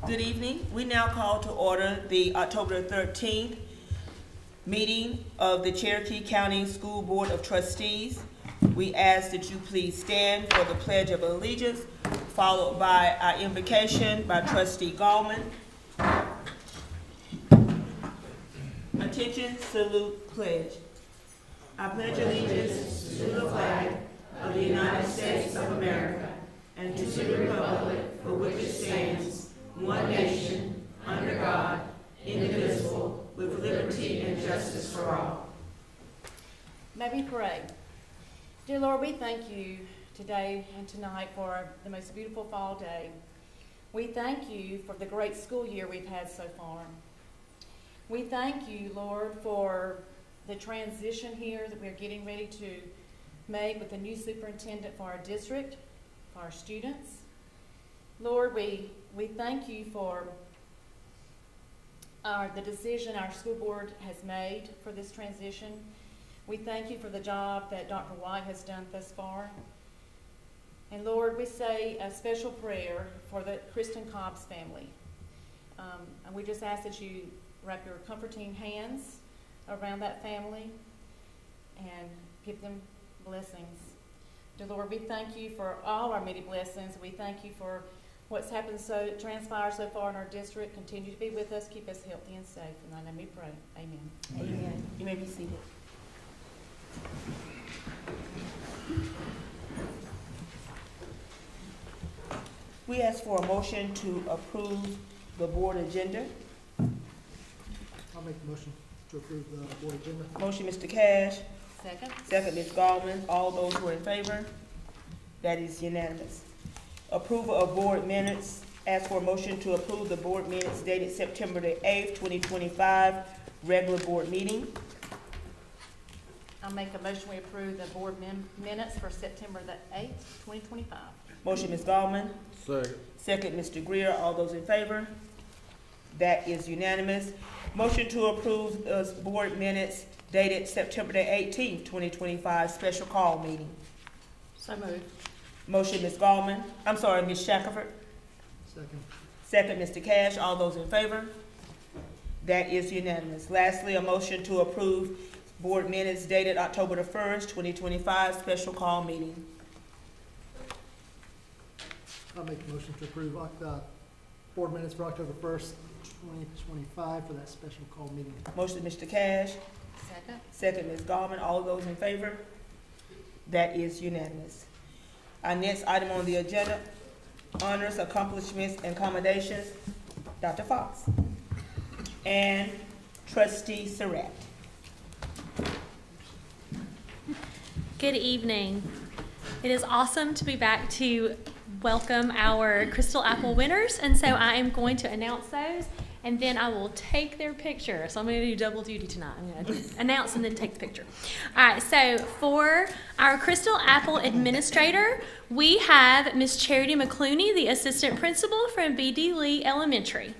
Good evening. We now call to order the October 13th meeting of the Cherokee County School Board of Trustees. We ask that you please stand for the Pledge of Allegiance, followed by our invocation by Trustee Gallman. Attention, salute, pledge. I pledge allegiance to the flag of the United States of America and to the republic for which it stands, one nation, under God, indivisible, with liberty and justice for all. May we pray. Dear Lord, we thank you today and tonight for the most beautiful fall day. We thank you for the great school year we've had so far. We thank you, Lord, for the transition here that we're getting ready to make with the new superintendent for our district, for our students. Lord, we thank you for the decision our school board has made for this transition. We thank you for the job that Dr. White has done thus far. And Lord, we say a special prayer for the Kristen Cobbs family. And we just ask that you wrap your comforting hands around that family and give them blessings. Dear Lord, we thank you for all our many blessings. We thank you for what's happened transpired so far in our district. Continue to be with us, keep us healthy and safe. In thy name we pray. Amen. Amen. You may be seated. We ask for a motion to approve the board agenda. I'll make the motion to approve the board agenda. Motion, Mr. Cash. Second. Second, Ms. Gallman. All those who are in favor? That is unanimous. Approval of board minutes. Ask for a motion to approve the board minutes dated September the 8th, 2025, regular board meeting. I'll make a motion we approve the board minutes for September the 8th, 2025. Motion, Ms. Gallman. Second. Second, Mr. Greer. All those in favor? That is unanimous. Motion to approve board minutes dated September the 18th, 2025, special call meeting. So moved. Motion, Ms. Gallman. I'm sorry, Ms. Shackelford. Second. Second, Mr. Cash. All those in favor? That is unanimous. Lastly, a motion to approve board minutes dated October the 1st, 2025, special call meeting. I'll make the motion to approve board minutes for October 1st, 2025 for that special call meeting. Motion, Mr. Cash. Second. Second, Ms. Gallman. All those in favor? That is unanimous. Our next item on the agenda, honors, accomplishments, and commendations. Dr. Fox. And Trustee Surratt. Good evening. It is awesome to be back to welcome our Crystal Apple winners, and so I am going to announce those, and then I will take their picture. So I'm going to do double duty tonight. I'm going to announce and then take the picture. All right, so for our Crystal Apple administrator, we have Miss Charity McClooney, the assistant principal from B.D. Lee Elementary.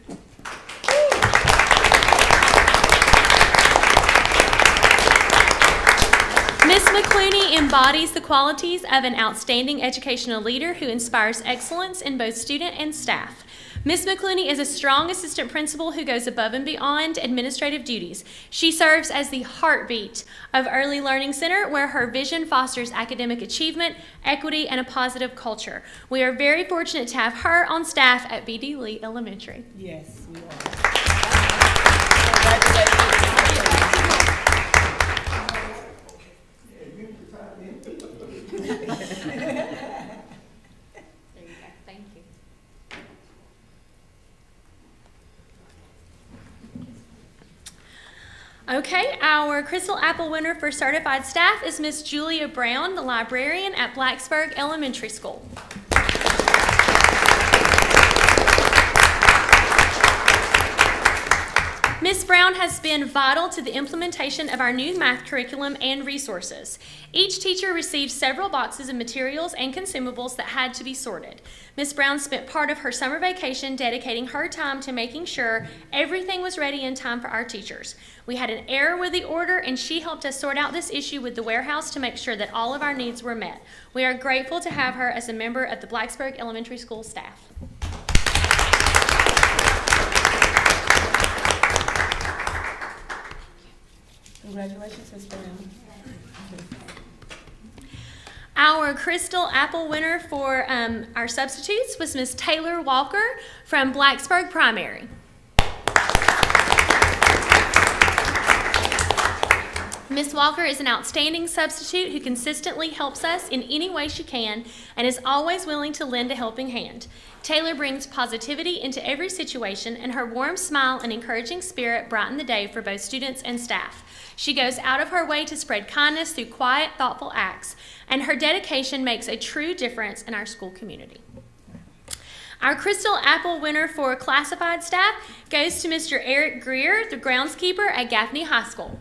Ms. McClooney embodies the qualities of an outstanding educational leader who inspires excellence in both student and staff. Ms. McClooney is a strong assistant principal who goes above and beyond administrative duties. She serves as the heartbeat of Early Learning Center, where her vision fosters academic achievement, equity, and a positive culture. We are very fortunate to have her on staff at B.D. Lee Elementary. Yes, we are. Congratulations. There you go. Thank you. Okay, our Crystal Apple winner for certified staff is Miss Julia Brown, the librarian at Blacksburg Elementary School. Ms. Brown has been vital to the implementation of our new math curriculum and resources. Each teacher received several boxes of materials and consumables that had to be sorted. Ms. Brown spent part of her summer vacation dedicating her time to making sure everything was ready in time for our teachers. We had an error with the order, and she helped us sort out this issue with the warehouse to make sure that all of our needs were met. We are grateful to have her as a member of the Blacksburg Elementary School staff. Congratulations, Ms. Brown. Our Crystal Apple winner for our substitutes was Miss Taylor Walker from Blacksburg Primary. Miss Walker is an outstanding substitute who consistently helps us in any way she can and is always willing to lend a helping hand. Taylor brings positivity into every situation, and her warm smile and encouraging spirit brighten the day for both students and staff. She goes out of her way to spread kindness through quiet, thoughtful acts, and her dedication makes a true difference in our school community. Our Crystal Apple winner for classified staff goes to Mr. Eric Greer, the groundskeeper at Gaffney High School.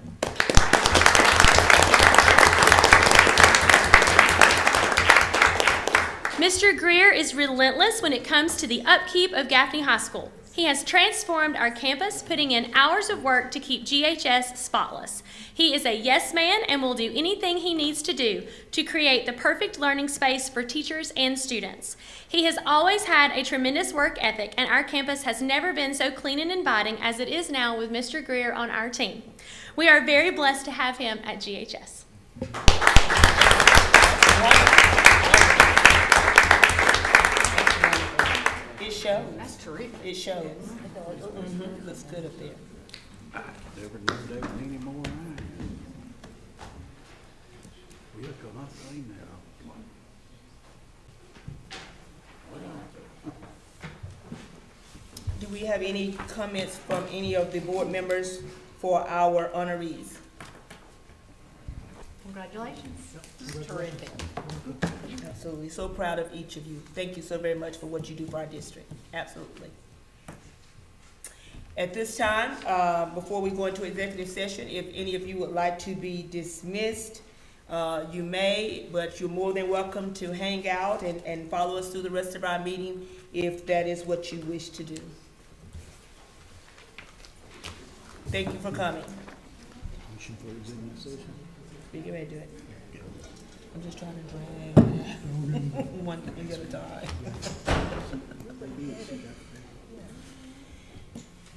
Mr. Greer is relentless when it comes to the upkeep of Gaffney High School. He has transformed our campus, putting in hours of work to keep GHS spotless. He is a yes man and will do anything he needs to do to create the perfect learning space for teachers and students. He has always had a tremendous work ethic, and our campus has never been so clean and inviting as it is now with Mr. Greer on our team. We are very blessed to have him at GHS. It shows. That's terrific. It shows. Looks good up there. I never knew there was any more around. Well, can I say now? Do we have any comments from any of the board members for our honorees? Congratulations. Terrific. Absolutely. So proud of each of you. Thank you so very much for what you do for our district. Absolutely. At this time, before we go into executive session, if any of you would like to be dismissed, you may, but you're more than welcome to hang out and follow us through the rest of our meeting if that is what you wish to do. Thank you for coming. Motion for executive session. We get ready to do it. I'm just trying to drag one thing at a time.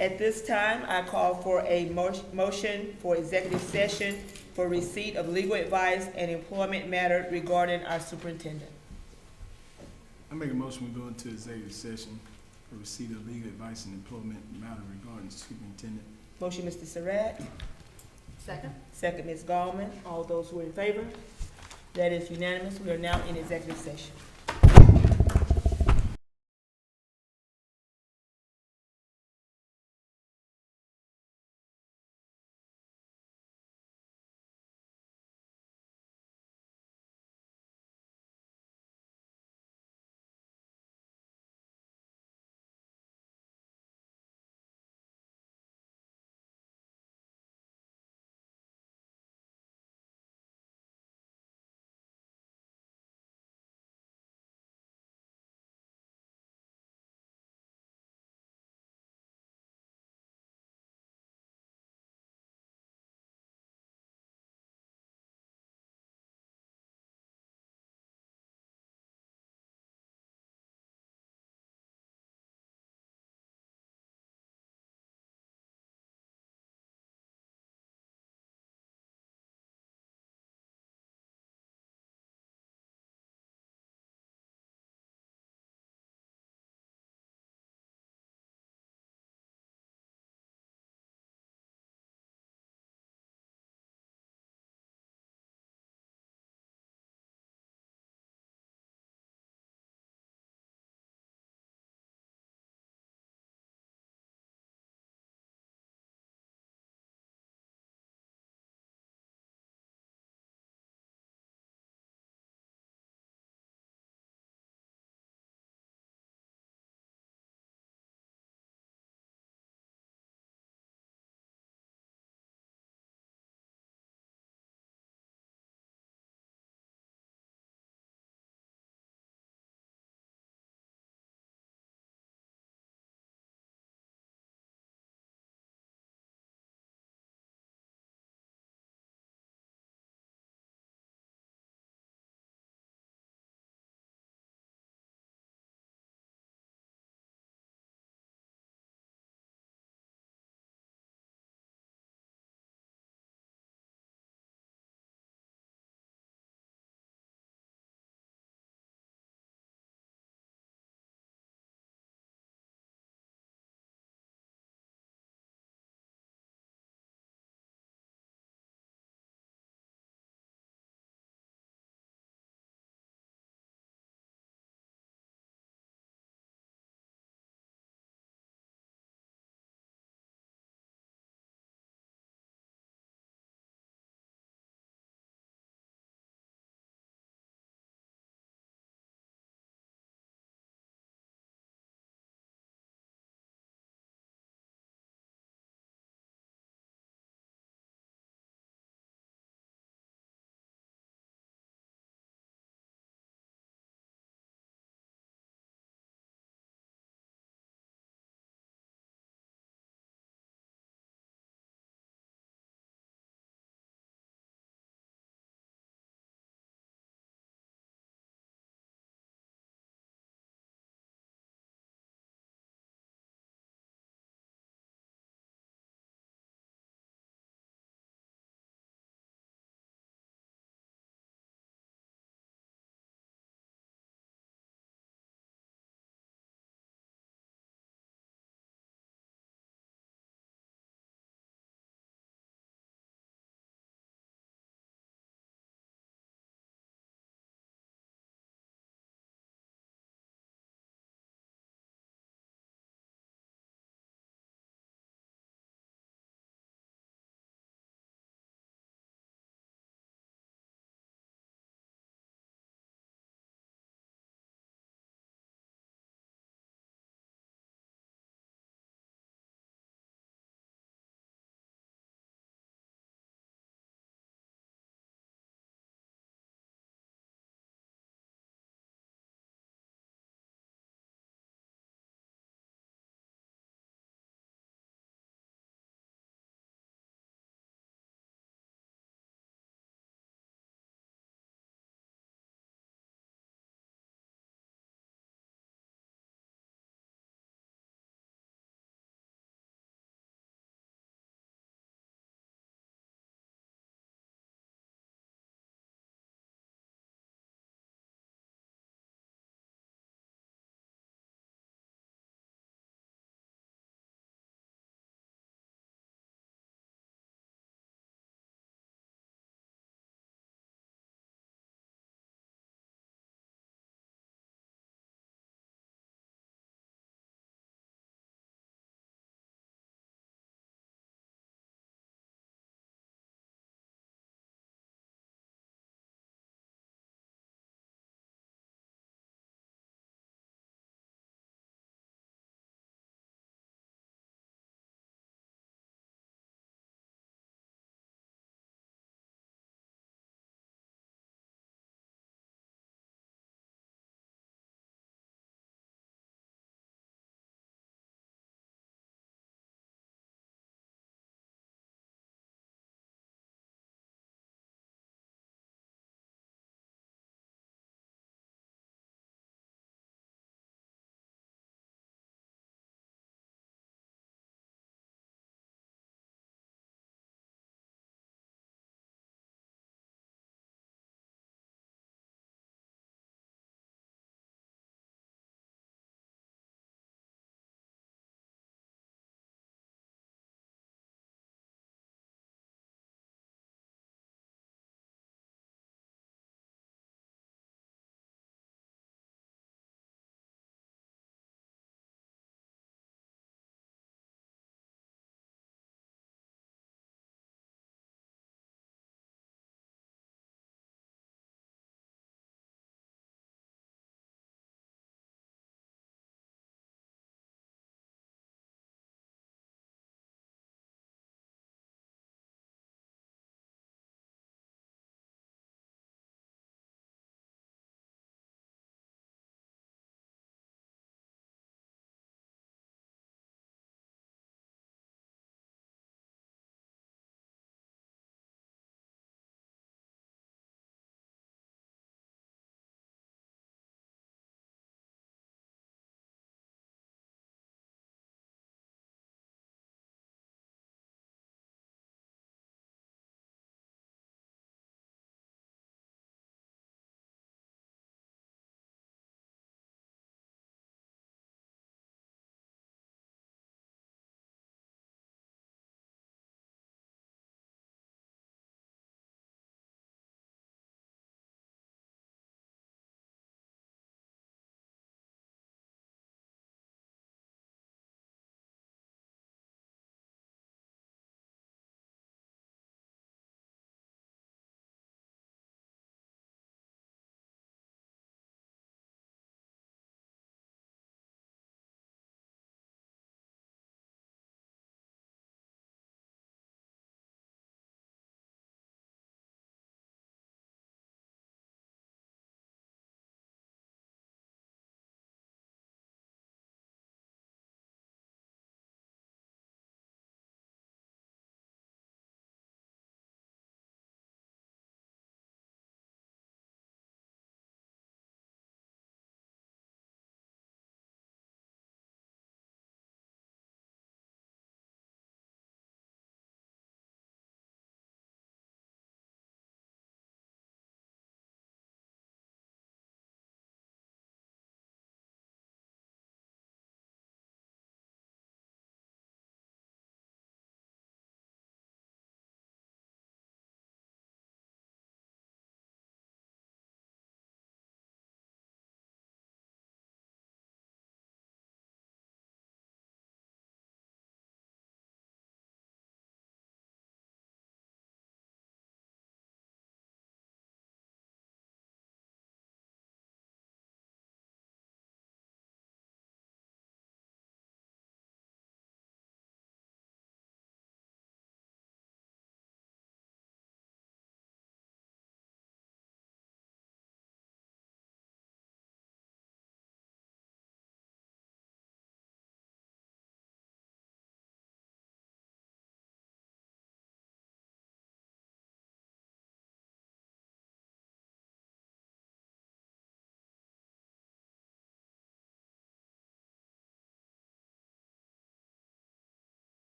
At this time, I call for a motion for executive session for receipt of legal advice and employment matter regarding our superintendent. I make a motion we go into executive session for receipt of legal advice and employment matter regarding the superintendent. Motion, Mr. Surratt. Second. Second, Ms. Gallman. All those who are in favor? That is unanimous. We are now in executive session.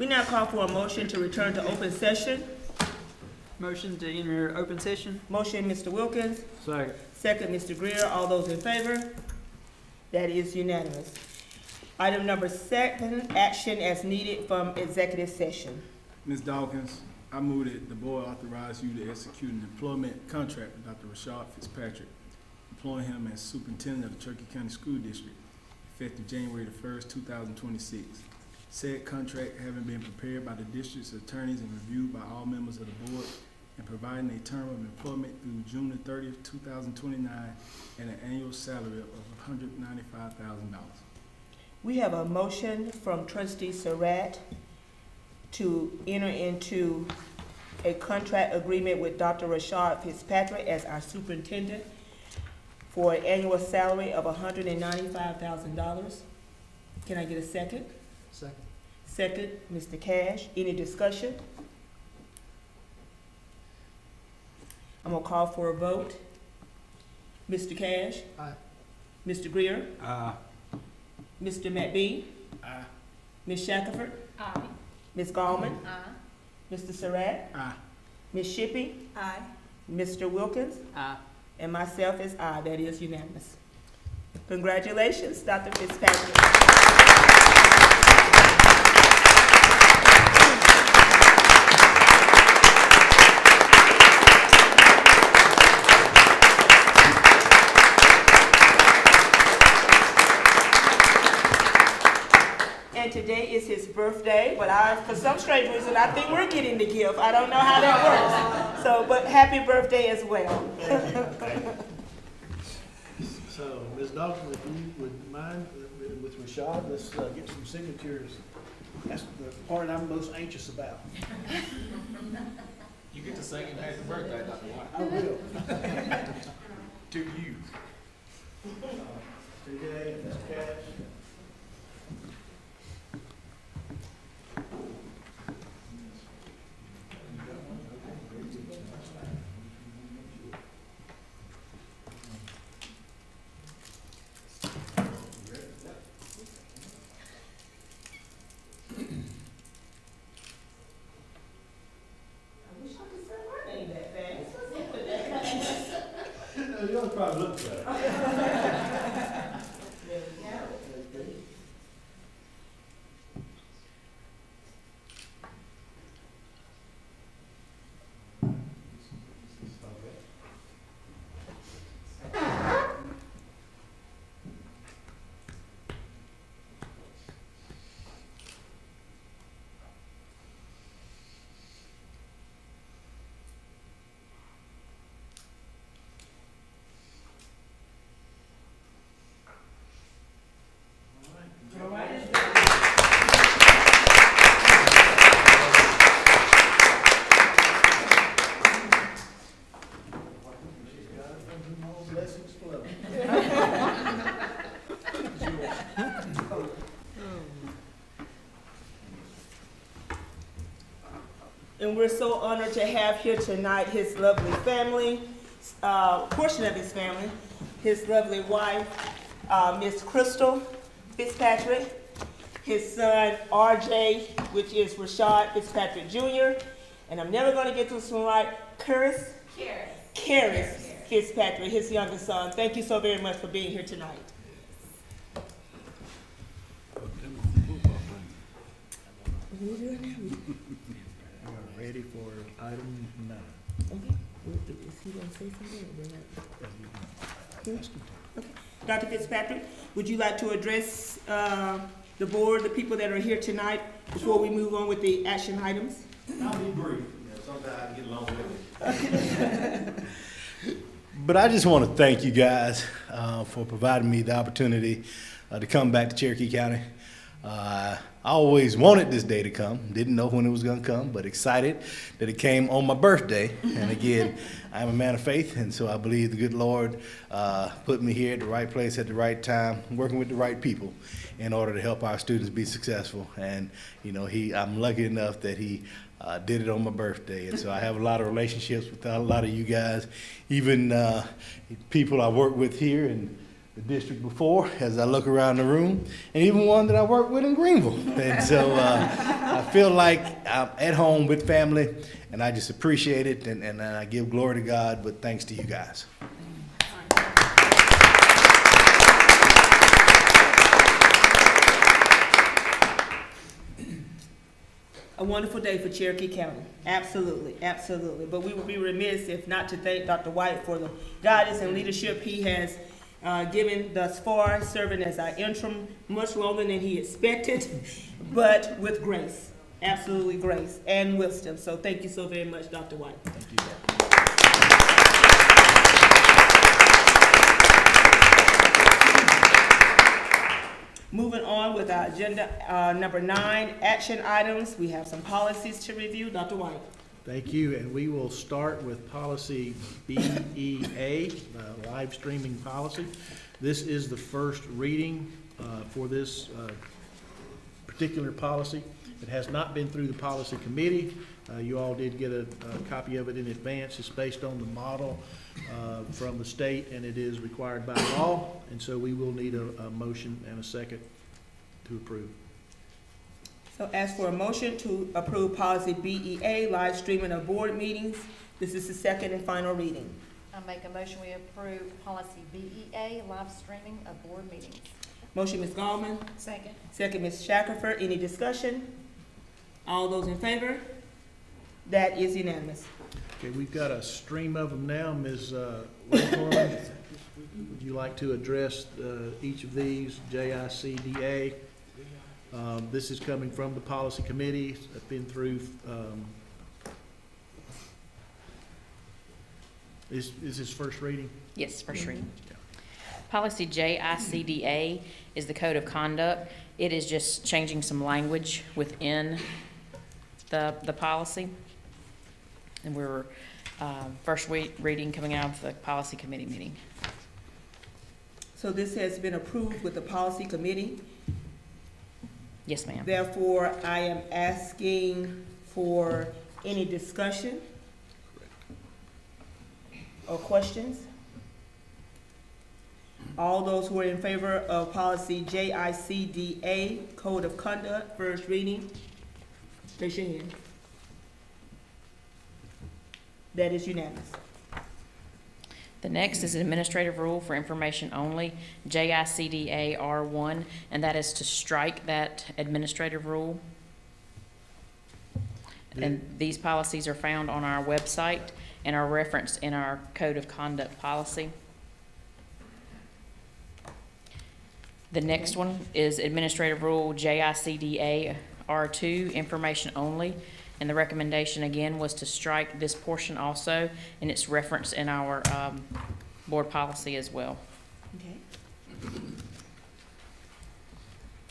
We now call for a motion to return to open session. Motion to enter open session. Motion, Mr. Wilkins. Second. Second, Mr. Greer. All those in favor? That is unanimous. Item number 7, action as needed from executive session. Ms. Dawkins, I move that the board authorize you to execute an employment contract with Dr. Rashad Fitzpatrick, employing him as superintendent of the Cherokee County School District, effective January the 1st, 2026. Said contract having been prepared by the district's attorneys and reviewed by all members of the board, and providing a term of employment through June the 30th, 2029, and an annual salary of $195,000. We have a motion from trustee Surratt to enter into a contract agreement with Dr. Rashad Fitzpatrick as our superintendent for an annual salary of $195,000. Can I get a second? Second. Second, Mr. Cash. Any discussion? I'm gonna call for a vote. Mr. Cash? Aye. Mr. Greer? Aye. Mr. McBee? Aye. Ms. Shackelford? Aye. Ms. Gallman? Aye. Mr. Surratt? Aye. Ms. Shippey? Aye. Mr. Wilkins? Aye. And myself is aye. That is unanimous. Congratulations, Dr. Fitzpatrick. And today is his birthday, but for some strange reason, I think we're getting the gift. I don't know how that works. So, but happy birthday as well. So, Ms. Dalton, if you would mind, with Rashad, let's get some signatures. That's the part I'm most anxious about. You get to sing him happy birthday, Dr. White. I will. To you. Today, Ms. Cash. You don't probably look better. Blessings flow. And we're so honored to have here tonight his lovely family, portion of his family, his lovely wife, Miss Crystal Fitzpatrick, his son RJ, which is Rashad Fitzpatrick Jr., and I'm never going to get this one right, Karis Fitzpatrick, his youngest son. Thank you so very much for being here tonight. Ready for item 9. Okay. Is he going to say something? Okay. Dr. Fitzpatrick, would you like to address the board, the people that are here tonight, before we move on with the action items? I'll be brief. Sometimes I can get along with it. But I just want to thank you guys for providing me the opportunity to come back to Cherokee County. I always wanted this day to come. Didn't know when it was going to come, but excited that it came on my birthday. And again, I'm a man of faith, and so I believe the good Lord put me here at the right place at the right time, working with the right people in order to help our students be successful. And, you know, I'm lucky enough that he did it on my birthday. And so I have a lot of relationships with a lot of you guys, even people I work with here and the district before as I look around the room, and even one that I worked with in Greenville. And so I feel like I'm at home with family, and I just appreciate it, and I give glory to God, but thanks to you guys. A wonderful day for Cherokee County. Absolutely, absolutely. But we would be remiss if not to thank Dr. White for the guidance and leadership he has given thus far, serving as our interim much longer than he expected, but with grace, absolutely grace and wisdom. So thank you so very much, Dr. White. Thank you, guys. Moving on with our agenda, number 9, action items. We have some policies to review. Dr. White. Thank you, and we will start with policy BEA, live streaming policy. This is the first reading for this particular policy. It has not been through the policy committee. You all did get a copy of it in advance. It's based on the model from the state, and it is required by law, and so we will need a motion and a second to approve. So ask for a motion to approve policy BEA, live streaming of board meetings. This is the second and final reading. I make a motion we approve policy BEA, live streaming of board meetings. Motion, Ms. Gallman. Second. Second, Ms. Shackelford. Any discussion? All those in favor? That is unanimous. Okay, we've got a stream of them now. Ms. Winthorn, would you like to address each of these? JICDA. This is coming from the policy committee. It's been through. Is this first reading? Yes, first reading. Policy JICDA is the code of conduct. It is just changing some language within the policy. And we're first reading coming out of the policy committee meeting. So this has been approved with the policy committee. Yes, ma'am. Therefore, I am asking for any discussion or questions. All those who are in favor of policy JICDA, Code of Conduct, first reading, raise your hand. That is unanimous. The next is an administrative rule for information only, JICDA R1, and that is to strike that administrative rule. And these policies are found on our website and are referenced in our Code of Conduct policy. The next one is Administrative Rule JICDA R2, information only. And the recommendation again was to strike this portion also, and it's referenced in our board policy as well. Okay.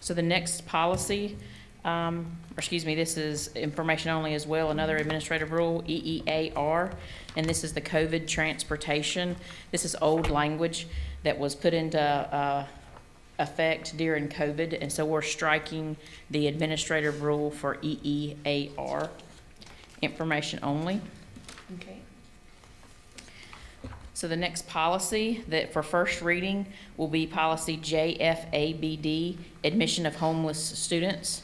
So the next policy, this is information only as well, another administrative rule, EEAR, and this is the COVID transportation. This is old language that was put into effect during COVID, and so we're striking the administrative rule for EEAR, information only. Okay. So the next policy that for first reading will be policy JFABD, admission of homeless students.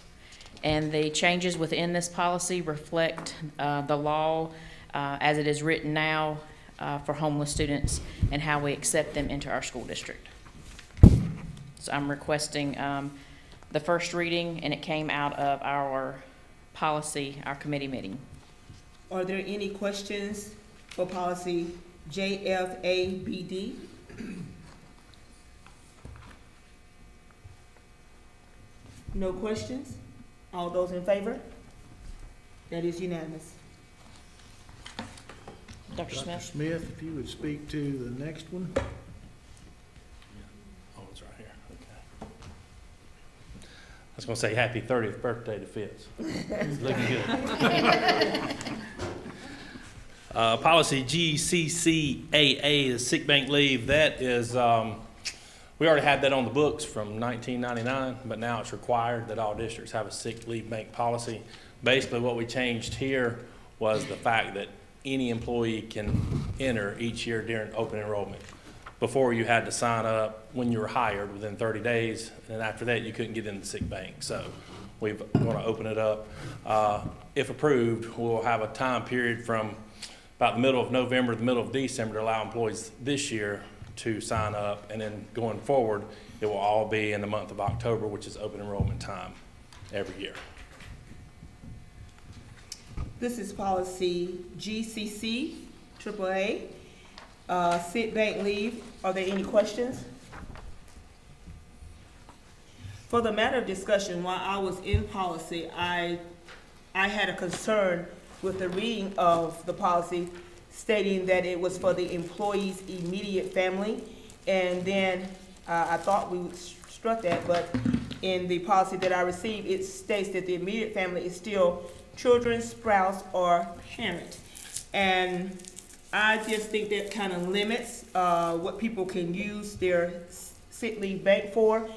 And the changes within this policy reflect the law as it is written now for homeless students and how we accept them into our school district. So I'm requesting the first reading, and it came out of our policy, our committee meeting. Are there any questions for policy JFABD? No questions? All those in favor? That is unanimous. Dr. Smith? Smith, if you would speak to the next one. Oh, it's right here, okay. I was gonna say happy 30th birthday to Fitz. It's looking good. Policy GCCAA is sick bank leave. That is, we already had that on the books from 1999, but now it's required that all districts have a sick leave bank policy. Basically, what we changed here was the fact that any employee can enter each year during open enrollment. before you had to sign up when you were hired within 30 days, and then after that, you couldn't get in the sick bank. So we're going to open it up. If approved, we'll have a time period from about the middle of November to the middle of December to allow employees this year to sign up, and then going forward, it will all be in the month of October, which is open enrollment time every year. This is policy GCC, AAA, sick bank leave. Are there any questions? For the matter of discussion, while I was in policy, I had a concern with the reading of the policy stating that it was for the employee's immediate family. And then I thought we struck that, but in the policy that I received, it states that the immediate family is still children, spouse, or parent. And I just think that kind of limits what people can use their sick leave bank for.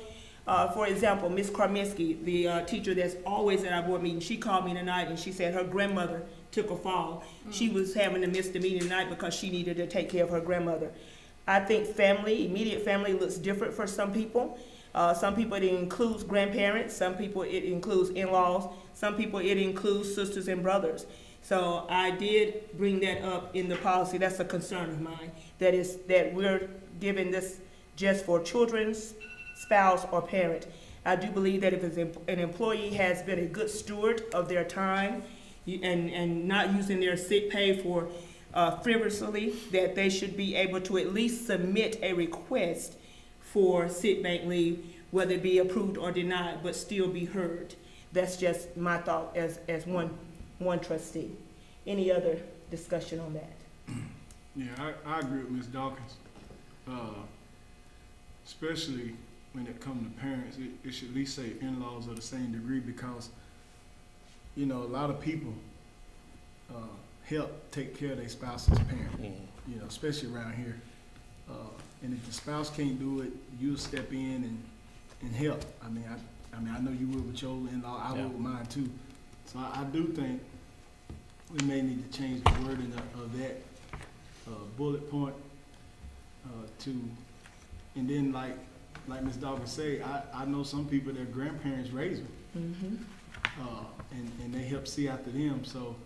For example, Ms. Karminski, the teacher that's always at our board meeting, she called me tonight and she said her grandmother took a fall. She was having to miss the meeting tonight because she needed to take care of her grandmother. I think family, immediate family, looks different for some people. Some people it includes grandparents, some people it includes in-laws, some people it includes sisters and brothers. So I did bring that up in the policy. That's a concern of mine, that we're giving this just for children, spouse, or parent. I do believe that if an employee has been a good steward of their time and not using their sick pay for frivolously, that they should be able to at least submit a request for sick bank leave, whether it be approved or denied, but still be heard. That's just my thought as one trustee. Any other discussion on that? Yeah, I agree with Ms. Dawkins. Especially when it comes to parents, it should at least say in-laws of the same degree, because, you know, a lot of people help take care of their spouse's parent, you know, especially around here. And if the spouse can't do it, you'll step in and help. I mean, I know you will with your in-law, I will with mine too. So I do think we may need to change the wording of that bullet point to, and then like Ms. Dawkins say, I know some people, their grandparents raised them, and they help see after them. So,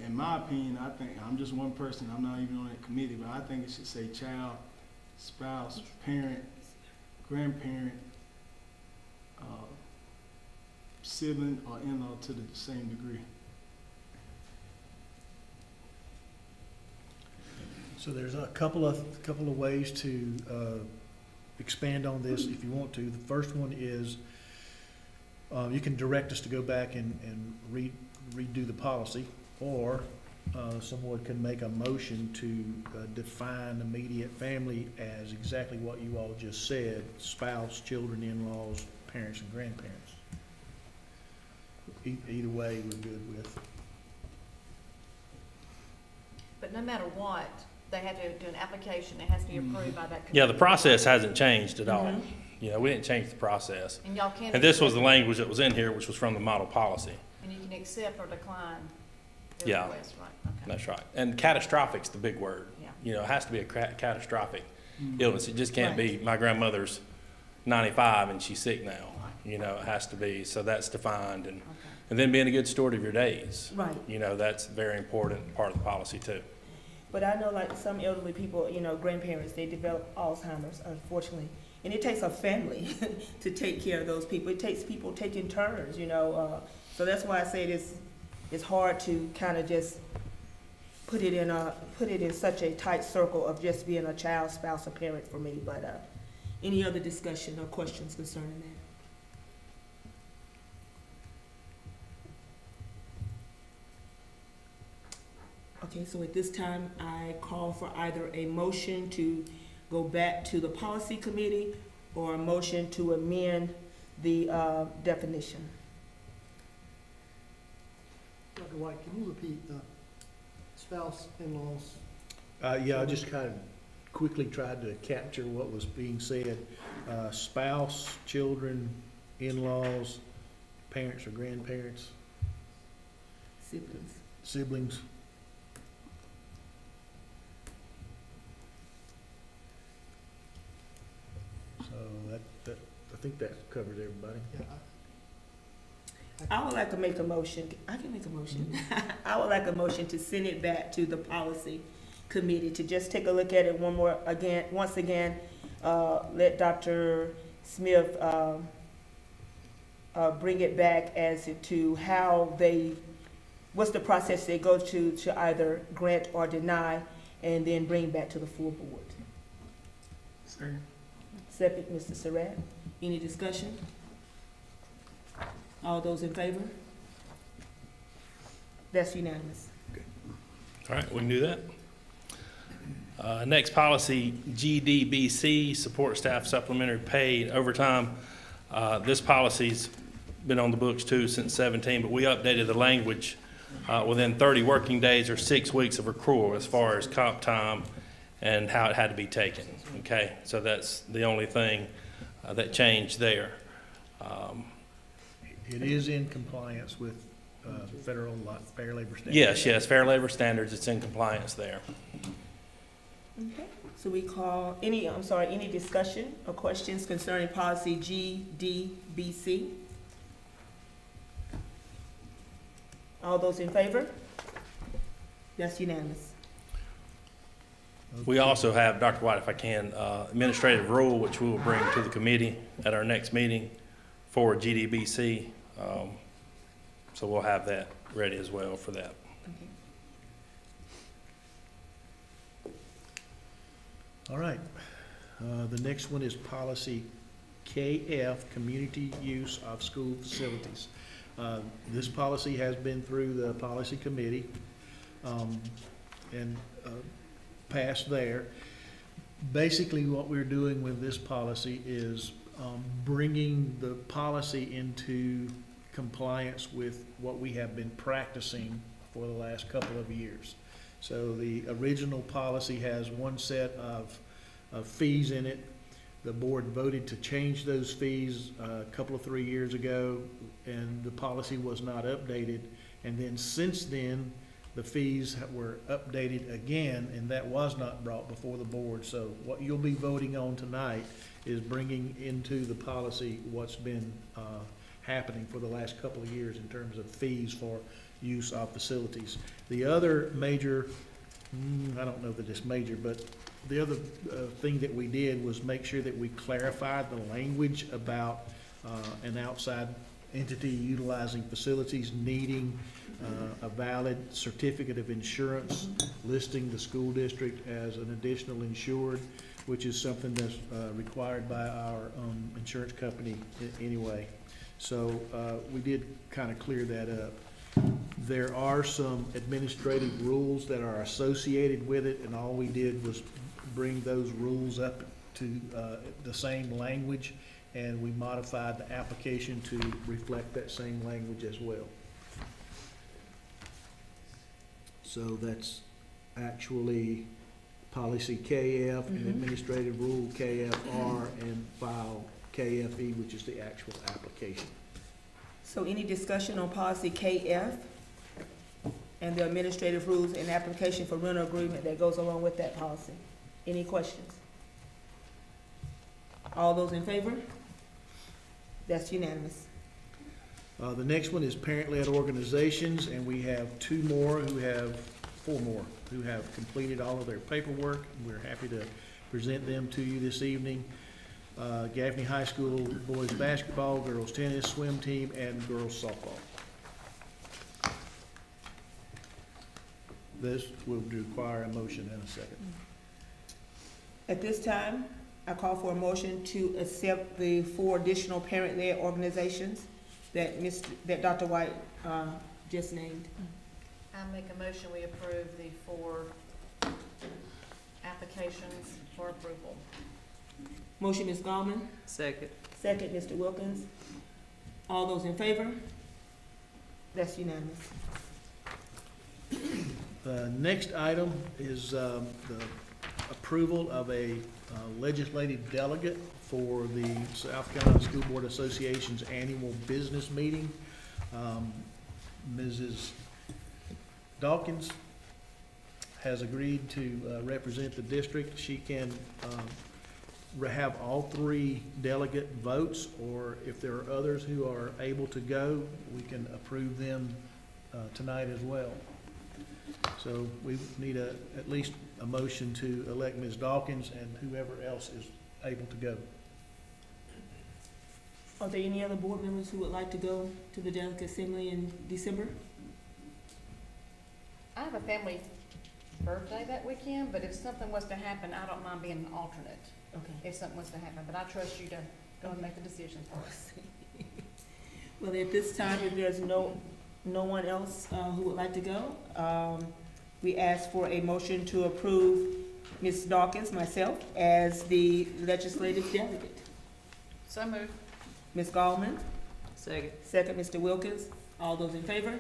in my opinion, I think, I'm just one person, I'm not even on that committee, but I think it should say child, spouse, parent, grandparent, sibling, or in-law to the same degree. So there's a couple of ways to expand on this if you want to. The first one is you can direct us to go back and redo the policy, or someone can make a motion to define immediate family as exactly what you all just said: spouse, children, in-laws, parents, and grandparents. Either way, we're good with. But no matter what, they have to do an application. It has to be approved by that committee. Yeah, the process hasn't changed at all. You know, we didn't change the process. And y'all can. And this was the language that was in here, which was from the model policy. And you can accept or decline the Yeah. request, right? Okay. That's right. And catastrophic's the big word. Yeah. You know, it has to be a catastrophic illness. It just can't be my grandmother's 95 and she's sick now. You know, it has to be, so that's defined. And then being a good steward of your days. Right. You know, that's a very important part of the policy too. But I know like some elderly people, you know, grandparents, they develop Alzheimer's, unfortunately. And it takes a family to take care of those people. It takes people taking turns, you know. So that's why I say it's hard to kind of just put it in such a tight circle of just being a child, spouse, or parent for me. But any other discussion or questions concerning that? Okay, so at this time, I call for either a motion to go back to the policy committee or a motion to amend the definition. Dr. White, can you repeat spouse, in-laws? Yeah, I just kind of quickly tried to capture what was being said. Spouse, children, in-laws, parents or grandparents, Siblings. think that covers everybody. Yeah, I would like to make a motion. I can make a motion. I would like a motion to send it back to the policy committee to just take a look at it once again. Let Dr. Smith bring it back as to how what's the process they go to either grant or deny, and then bring back to the full board. Second, Mr. Surratt. Any discussion? All those in favor? That's unanimous. All right, we can do that. Next policy, GDBC, support staff supplementary paid overtime. This policy's been on the books too since 17, but we updated the language within 30 working days or 6 weeks of accrual as far as comp time and how it had to be taken. Okay, so that's the only thing that changed there. It is in compliance with federal fair labor standards. Yes, fair labor standards, it's in compliance there. Okay, so we call, any discussion or questions concerning policy GDBC? All those in favor? That's unanimous. We also have, Dr. White, if I can, administrative rule, which we will bring to the committee at our next meeting for GDBC. So we'll have that ready as well for that. Okay. All right. The next one is policy KF, community use of school facilities. This policy has been through the policy committee and passed there. Basically, what we're doing with this policy is bringing the policy into compliance with what we have been practicing for the last couple of years. So the original policy has one set of fees in it. The board voted to change those fees a couple of 3 years ago, and the policy was not updated. And then since then, the fees were updated again, and that was not brought before the board. So what you'll be voting on tonight is bringing into the policy what's been happening for the last couple of years in terms of fees for use of facilities. The other major, I don't know that it's major, but the other thing that we did was make sure that we clarified the language about an outside entity utilizing facilities needing a valid certificate of insurance, listing the school district as an additional insured, which is something that's required by our insurance company anyway. So we did kind of clear that up. There are some administrative rules that are associated with it, and all we did was bring those rules up to the same language, and we modified the application to reflect that same language as well. So that's actually policy KF and administrative rule KFR and file KFE, which is the actual application. So any discussion on policy KF and the administrative rules and application for rental agreement that goes along with that policy? Any questions? All those in favor? That's unanimous. The next one is parent-led organizations, and we have four more who have completed all of their paperwork. We're happy to present them to you this evening. Gaffney High School boys basketball, girls tennis, swim team, and girls softball. This will require a motion in a second. At this time, I call for a motion to accept the 4 additional parent-led organizations that Dr. White just named. I make a motion, we approve the 4 applications for approval. Motion, Ms. Gallman. Second. Second, Mr. Wilkins. All those in favor? That's unanimous. The next item is the approval of a legislative delegate for the South Carolina School Board Association's annual business meeting. Mrs. Dawkins has agreed to represent the district. She can have all three delegate votes, or if there are others who are able to go, we can approve them tonight as well. So we need at least a motion to elect Ms. Dawkins and whoever else is able to go. Are there any other board members who would like to go to the delegate assembly in December? I have a family birthday that weekend, but if something was to happen, I don't mind being an alternate Okay. if something was to happen, but I trust you to go and make the decision for us. Well, at this time, if there's no one else who would like to go, we ask for a motion to approve Ms. Dawkins, myself, as the legislative delegate. So moved. Ms. Gallman, Second. second, Mr. Wilkins. All those in favor?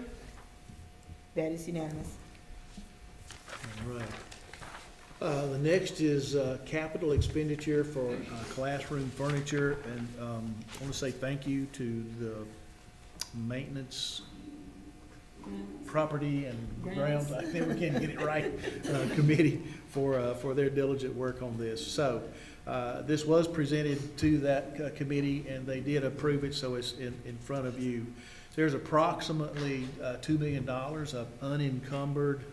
That is unanimous. All right. The next is capital expenditure for classroom furniture, and I want to say thank you to the maintenance, property and grounds, I never can get it right, committee for their diligent work on this. So this was presented to that committee, and they did approve it, so it's in front of you. There's approximately $2 million of unencumbered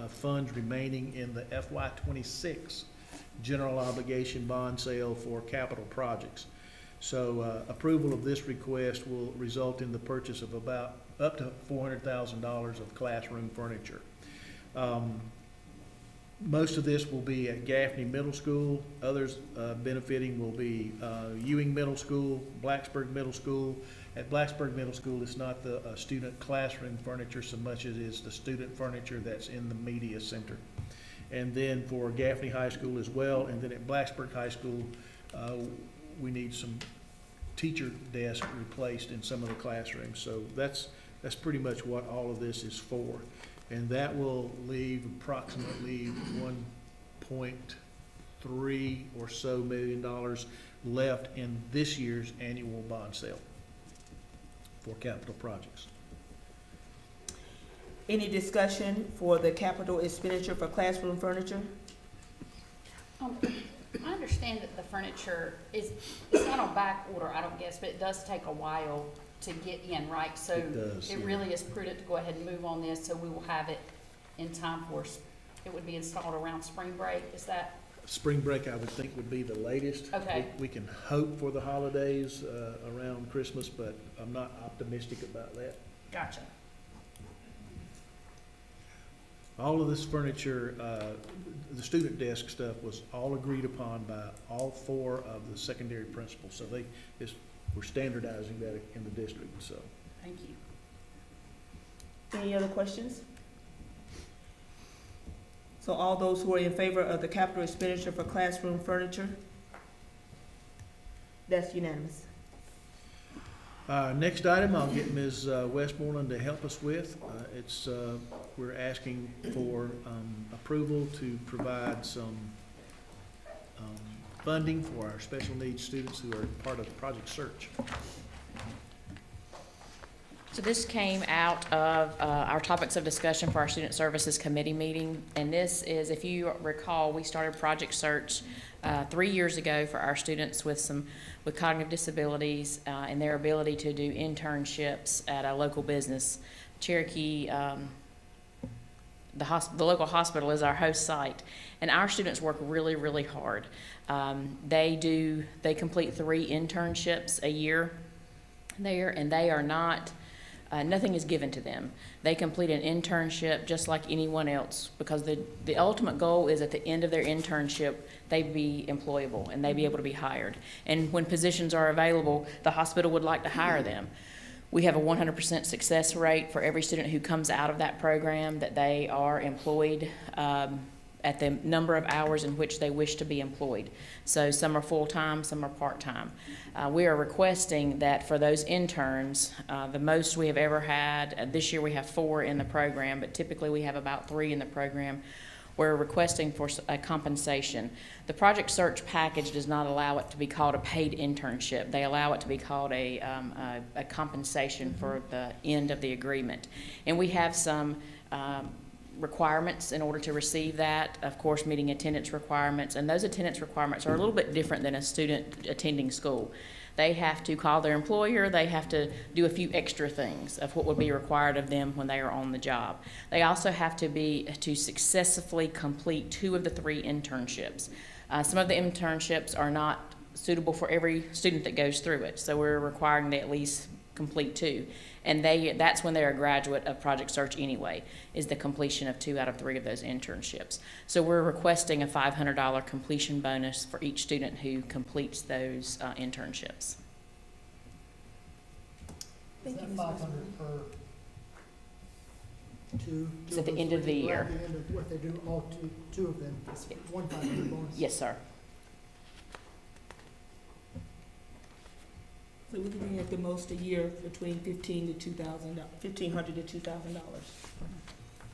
funds remaining in the FY26 general obligation bond sale for capital projects. So approval of this request will result in the purchase of about up to $400,000 of classroom furniture. Most of this will be at Gaffney Middle School. Others benefiting will be Ewing Middle School, Blacksburg Middle School. At Blacksburg Middle School, it's not the student classroom furniture so much as it is the student furniture that's in the media center. And then for Gaffney High School as well, and then at Blacksburg High School, we need some teacher desks replaced in some of the classrooms. So that's pretty much what all of this is for. And that will leave approximately $1.3 or so million left in this year's annual bond sale for capital projects. Any discussion for the capital expenditure for classroom furniture? I understand that the furniture it's not on back order, I don't guess, but it does take a while to get in, right? So It does, it yeah. really is prudent to go ahead and move on this, so we will have it in time for, it would be installed around spring break, is that? Spring break, I would think, would be the latest. Okay. We can hope for the holidays around Christmas, but I'm not optimistic about that. Gotcha. All of this furniture, the student desk stuff was all agreed upon by all four of the secondary principals. So we're standardizing that in the district, so. Thank you. Any other questions? So all those who are in favor of the capital expenditure for classroom furniture? That's unanimous. Next item, I'll get Ms. Westmoreland to help us with. We're asking for approval to provide some funding for our special needs students who are part of Project Search. So this came out of our topics of discussion for our Student Services Committee meeting. And this is, if you recall, we started Project Search 3 years ago for our students with cognitive disabilities and their ability to do internships at a local business. Cherokee, the local hospital is our host site. And our students work really, really hard. They complete 3 internships a year there, and they are not, nothing is given to them. They complete an internship just like anyone else, because the ultimate goal is at the end of their internship, they be employable and they be able to be hired. And when positions are available, the hospital would like to hire them. We have a 100% success rate for every student who comes out of that program, that they are employed at the number of hours in which they wish to be employed. So some are full-time, some are part-time. We are requesting that for those interns, the most we have ever had, this year we have 4 in the program, but typically we have about 3 in the program. We're requesting for a compensation. The Project Search package does not allow it to be called a paid internship. They allow it to be called a compensation for the end of the agreement. And we have some requirements in order to receive that, of course, meeting attendance requirements, and those attendance requirements are a little bit different than a student attending school. They have to call their employer, they have to do a few extra things of what would be required of them when they are on the job. They also have to successfully complete 2 of the 3 internships. Some of the internships are not suitable for every student that goes through it, so we're requiring they at least complete 2. And that's when they're a graduate of Project Search anyway, is the completion of 2 out of 3 of those internships. So we're requesting a $500 completion bonus for each student who completes those internships. Is that 500 per two? It's at the end of the year. At the end of what they do, all two of them, it's one 500 bonus. Yes, sir. So we're looking at the most a year between $1,500 to $2,000,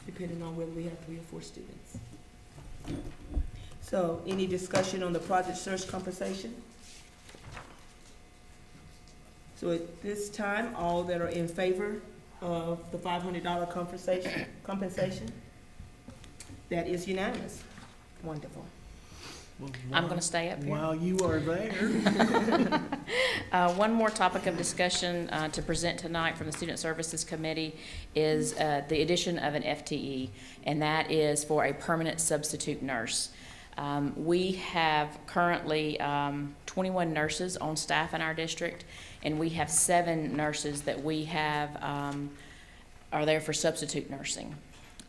depending on whether we have 3 or 4 students. So, any discussion on the Project Search compensation? So at this time, all that are in favor of the $500 compensation, that is unanimous. Wonderful. Well, I'm going to stay up here. While you are there, One more topic of discussion to present tonight from the Student Services Committee is the addition of an FTE, and that is for a permanent substitute nurse. We have currently 21 nurses on staff in our district, and we have 7 nurses that we have are there for substitute nursing.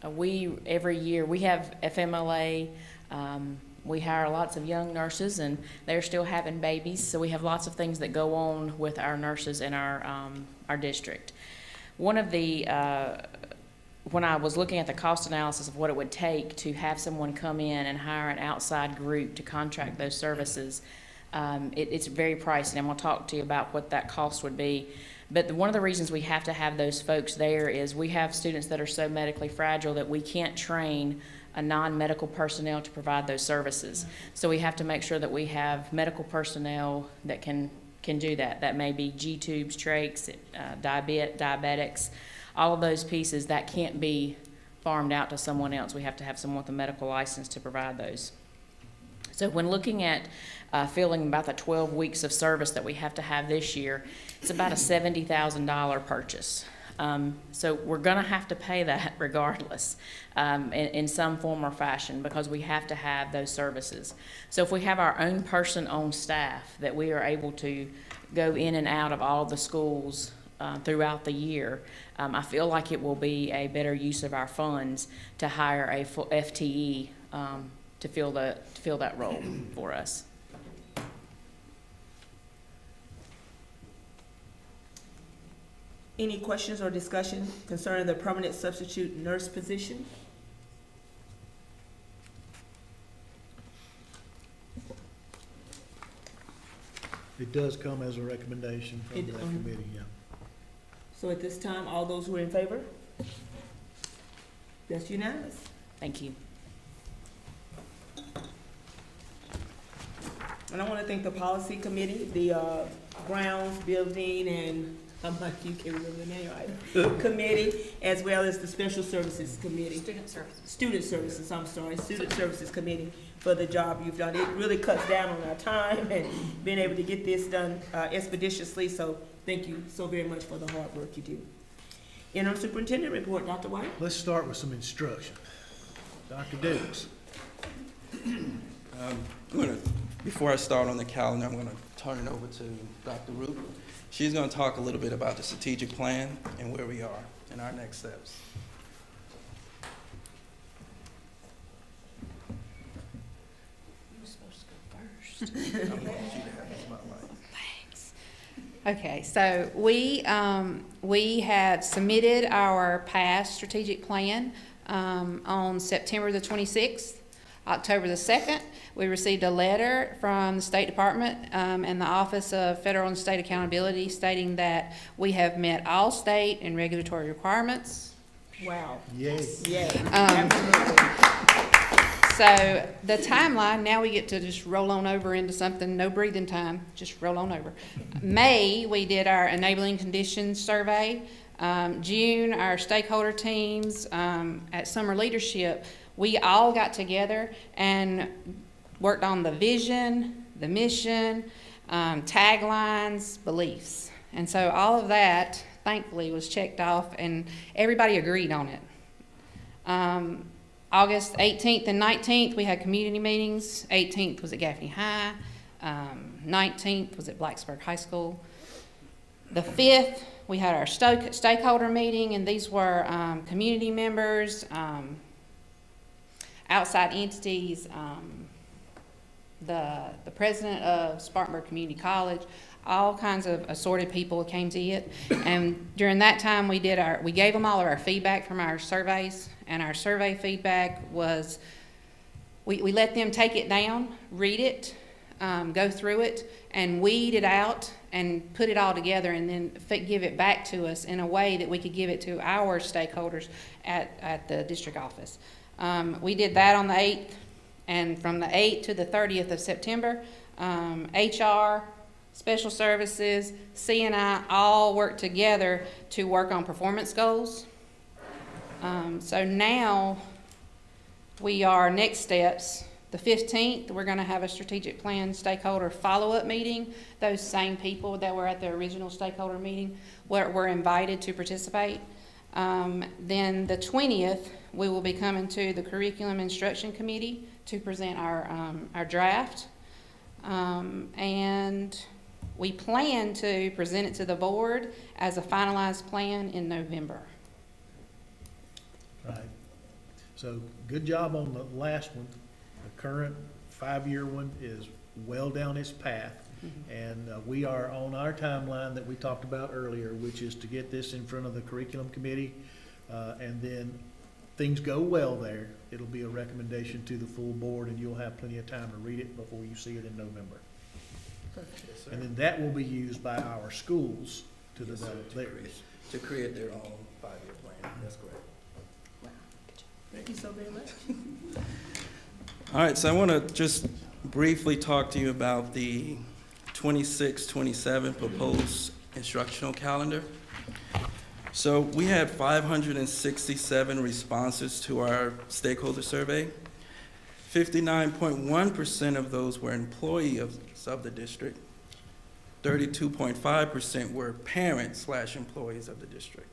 Every year, we have FMLA. We hire lots of young nurses, and they're still having babies, so we have lots of things that go on with our nurses in our district. One of the, when I was looking at the cost analysis of what it would take to have someone come in and hire an outside group to contract those services, it's very pricey. I'm going to talk to you about what that cost would be. But one of the reasons we have to have those folks there is we have students that are so medically fragile that we can't train a non-medical personnel to provide those services. So we have to make sure that we have medical personnel that can do that. That may be G-tubes, trachs, diabetics, all of those pieces that can't be farmed out to someone else. We have to have someone with a medical license to provide those. So when looking at filling about the 12 weeks of service that we have to have this year, it's about a $70,000 purchase. So we're going to have to pay that regardless in some form or fashion because we have to have those services. So if we have our own person on staff that we are able to go in and out of all the schools throughout the year, I feel like it will be a better use of our funds to hire a full FTE to fill that role for us. Any questions or discussion concerning the permanent substitute nurse position? it does come as a recommendation from that committee, yeah. So at this time, all those who are in favor? That's unanimous. Thank you. And I want to thank the policy committee, the grounds, building, and I'm like, you can't remember the name either, committee, as well as the special services committee. Student services, I'm sorry, student services committee for the job you've done. It really cuts down on our time and being able to get this done expeditiously, so thank you so very much for the hard work you do. Interim superintendent report, Dr. White. Let's start with some instruction. Dr. Dukes. Before I start on the calendar, I'm going to turn it over to Dr. Root. She's going to talk a little bit about the strategic plan and where we are and our next steps. You were supposed to go first. I want you to have the spotlight. Thanks. Okay, so we have submitted our past strategic plan on September the 26th. October the 2nd, we received a letter from the State Department and the Office of Federal and State Accountability stating that we have met all state and regulatory requirements. Wow. Yay. Yay. So the timeline, now we get to just roll on over into something, no breathing time, just roll on over. May, we did our enabling conditions survey. June, our stakeholder teams at Summer Leadership, we all got together and worked on the vision, the mission, taglines, beliefs. And so all of that, thankfully, was checked off and everybody agreed on it. August 18th and 19th, we had community meetings. 18th was at Gaffney High. 19th was at Blacksburg High School. The 5th, we had our stakeholder meeting, and these were community members, outside entities, the president of Spartanburg Community College, all kinds of assorted people came to it. And during that time, we gave them all of our feedback from our surveys, and our survey feedback was, we let them take it down, read it, go through it, and weed it out and put it all together, and then give it back to us in a way that we could give it to our stakeholders at the district office. We did that on the 8th, and from the 8th to the 30th of September, HR, Special Services, C&I all worked together to work on performance goals. So now we are next steps. The 15th, we're going to have a strategic plan stakeholder follow-up meeting. Those same people that were at the original stakeholder meeting were invited to participate. Then the 20th, we will be coming to the Curriculum Instruction Committee to present our draft. And we plan to present it to the board as a finalized plan in November. Right. So good job on the last one. The current 5-year one is well down its path. And we are on our timeline that we talked about earlier, which is to get this in front of the curriculum committee. And then things go well there, it'll be a recommendation to the full board, and you'll have plenty of time to read it before you see it in November. Yes, and then that will be used by our schools to develop theirs. To create their own 5-year plan. That's correct. Thank you so very much. All right, so I want to just briefly talk to you about the 26-27 proposed instructional calendar. So we had 567 responses to our stakeholder survey. 59.1% of those were employees of the district. 32.5% were parents/employees of the district.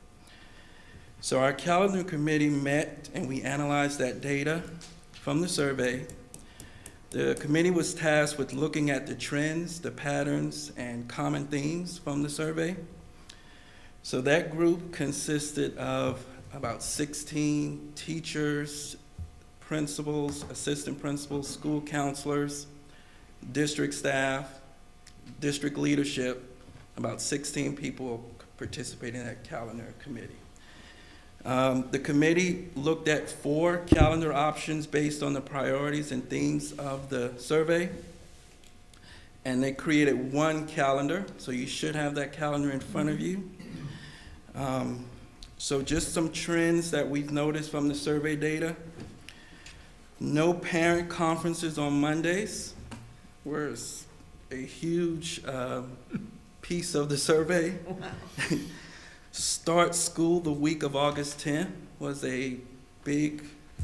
So our calendar committee met and we analyzed that data from the survey. The committee was tasked with looking at the trends, the patterns, and common themes from the survey. So that group consisted of about 16 teachers, principals, assistant principals, school counselors, district staff, district leadership. About 16 people participated in that calendar committee. The committee looked at 4 calendar options based on the priorities and themes of the survey, and they created 1 calendar, so you should have that calendar in front of you. So just some trends that we've noticed from the survey data. No parent conferences on Mondays was a huge piece of the survey. Start school the week of August 10th was a big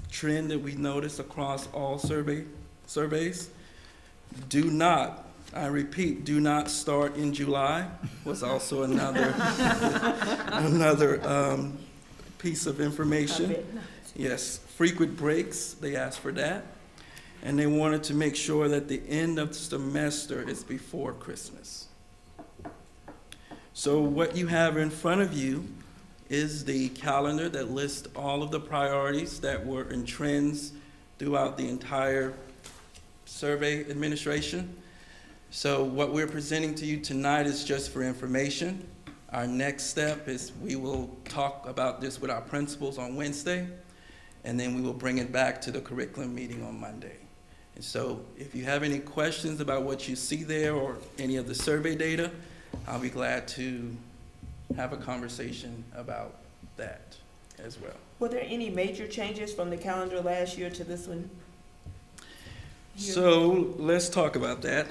trend that we noticed across all surveys. Do not, I repeat, do not start in July was also another piece of information. Yes, frequent breaks, they asked for that. And they wanted to make sure that the end of the semester is before Christmas. So what you have in front of you is the calendar that lists all of the priorities that were in trends throughout the entire survey administration. So what we're presenting to you tonight is just for information. Our next step is we will talk about this with our principals on Wednesday, and then we will bring it back to the curriculum meeting on Monday. And so if you have any questions about what you see there or any of the survey data, I'll be glad to have a conversation about that as well. Were there any major changes from the calendar last year to this one? So let's talk about that.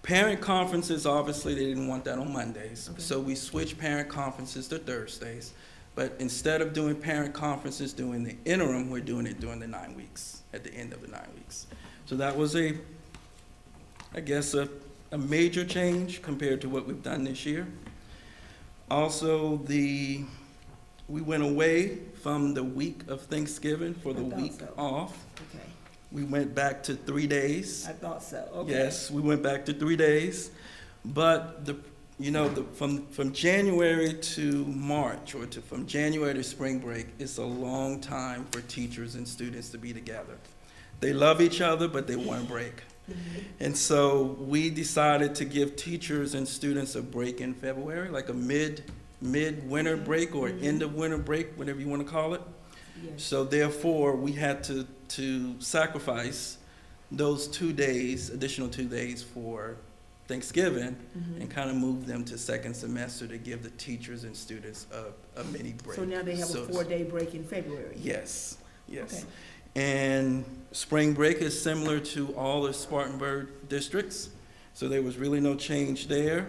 Parent conferences, obviously, they didn't want that on Mondays, so we switched parent conferences to Thursdays. But instead of doing parent conferences during the interim, we're doing it during the 9 weeks, at the end of the 9 weeks. So that was I guess, a major change compared to what we've done this year. Also, we went away from the week of Thanksgiving for the week off. Okay, We went back to 3 days. I thought so, okay. Yes, we went back to 3 days, but from January to March, or from January to spring break, it's a long time for teachers and students to be together. They love each other, but they want a break. And so we decided to give teachers and students a break in February, like a mid-winter break or end of winter break, whatever you want to call it. Yes. So therefore, we had to sacrifice those 2 days, additional 2 days for Thanksgiving, and kind of move them to second semester to give the teachers and students a mini break. So now they have a 4-day break in February? Yes, yes. Okay. And spring break is similar to all the Spartanburg districts, so there was really no change there.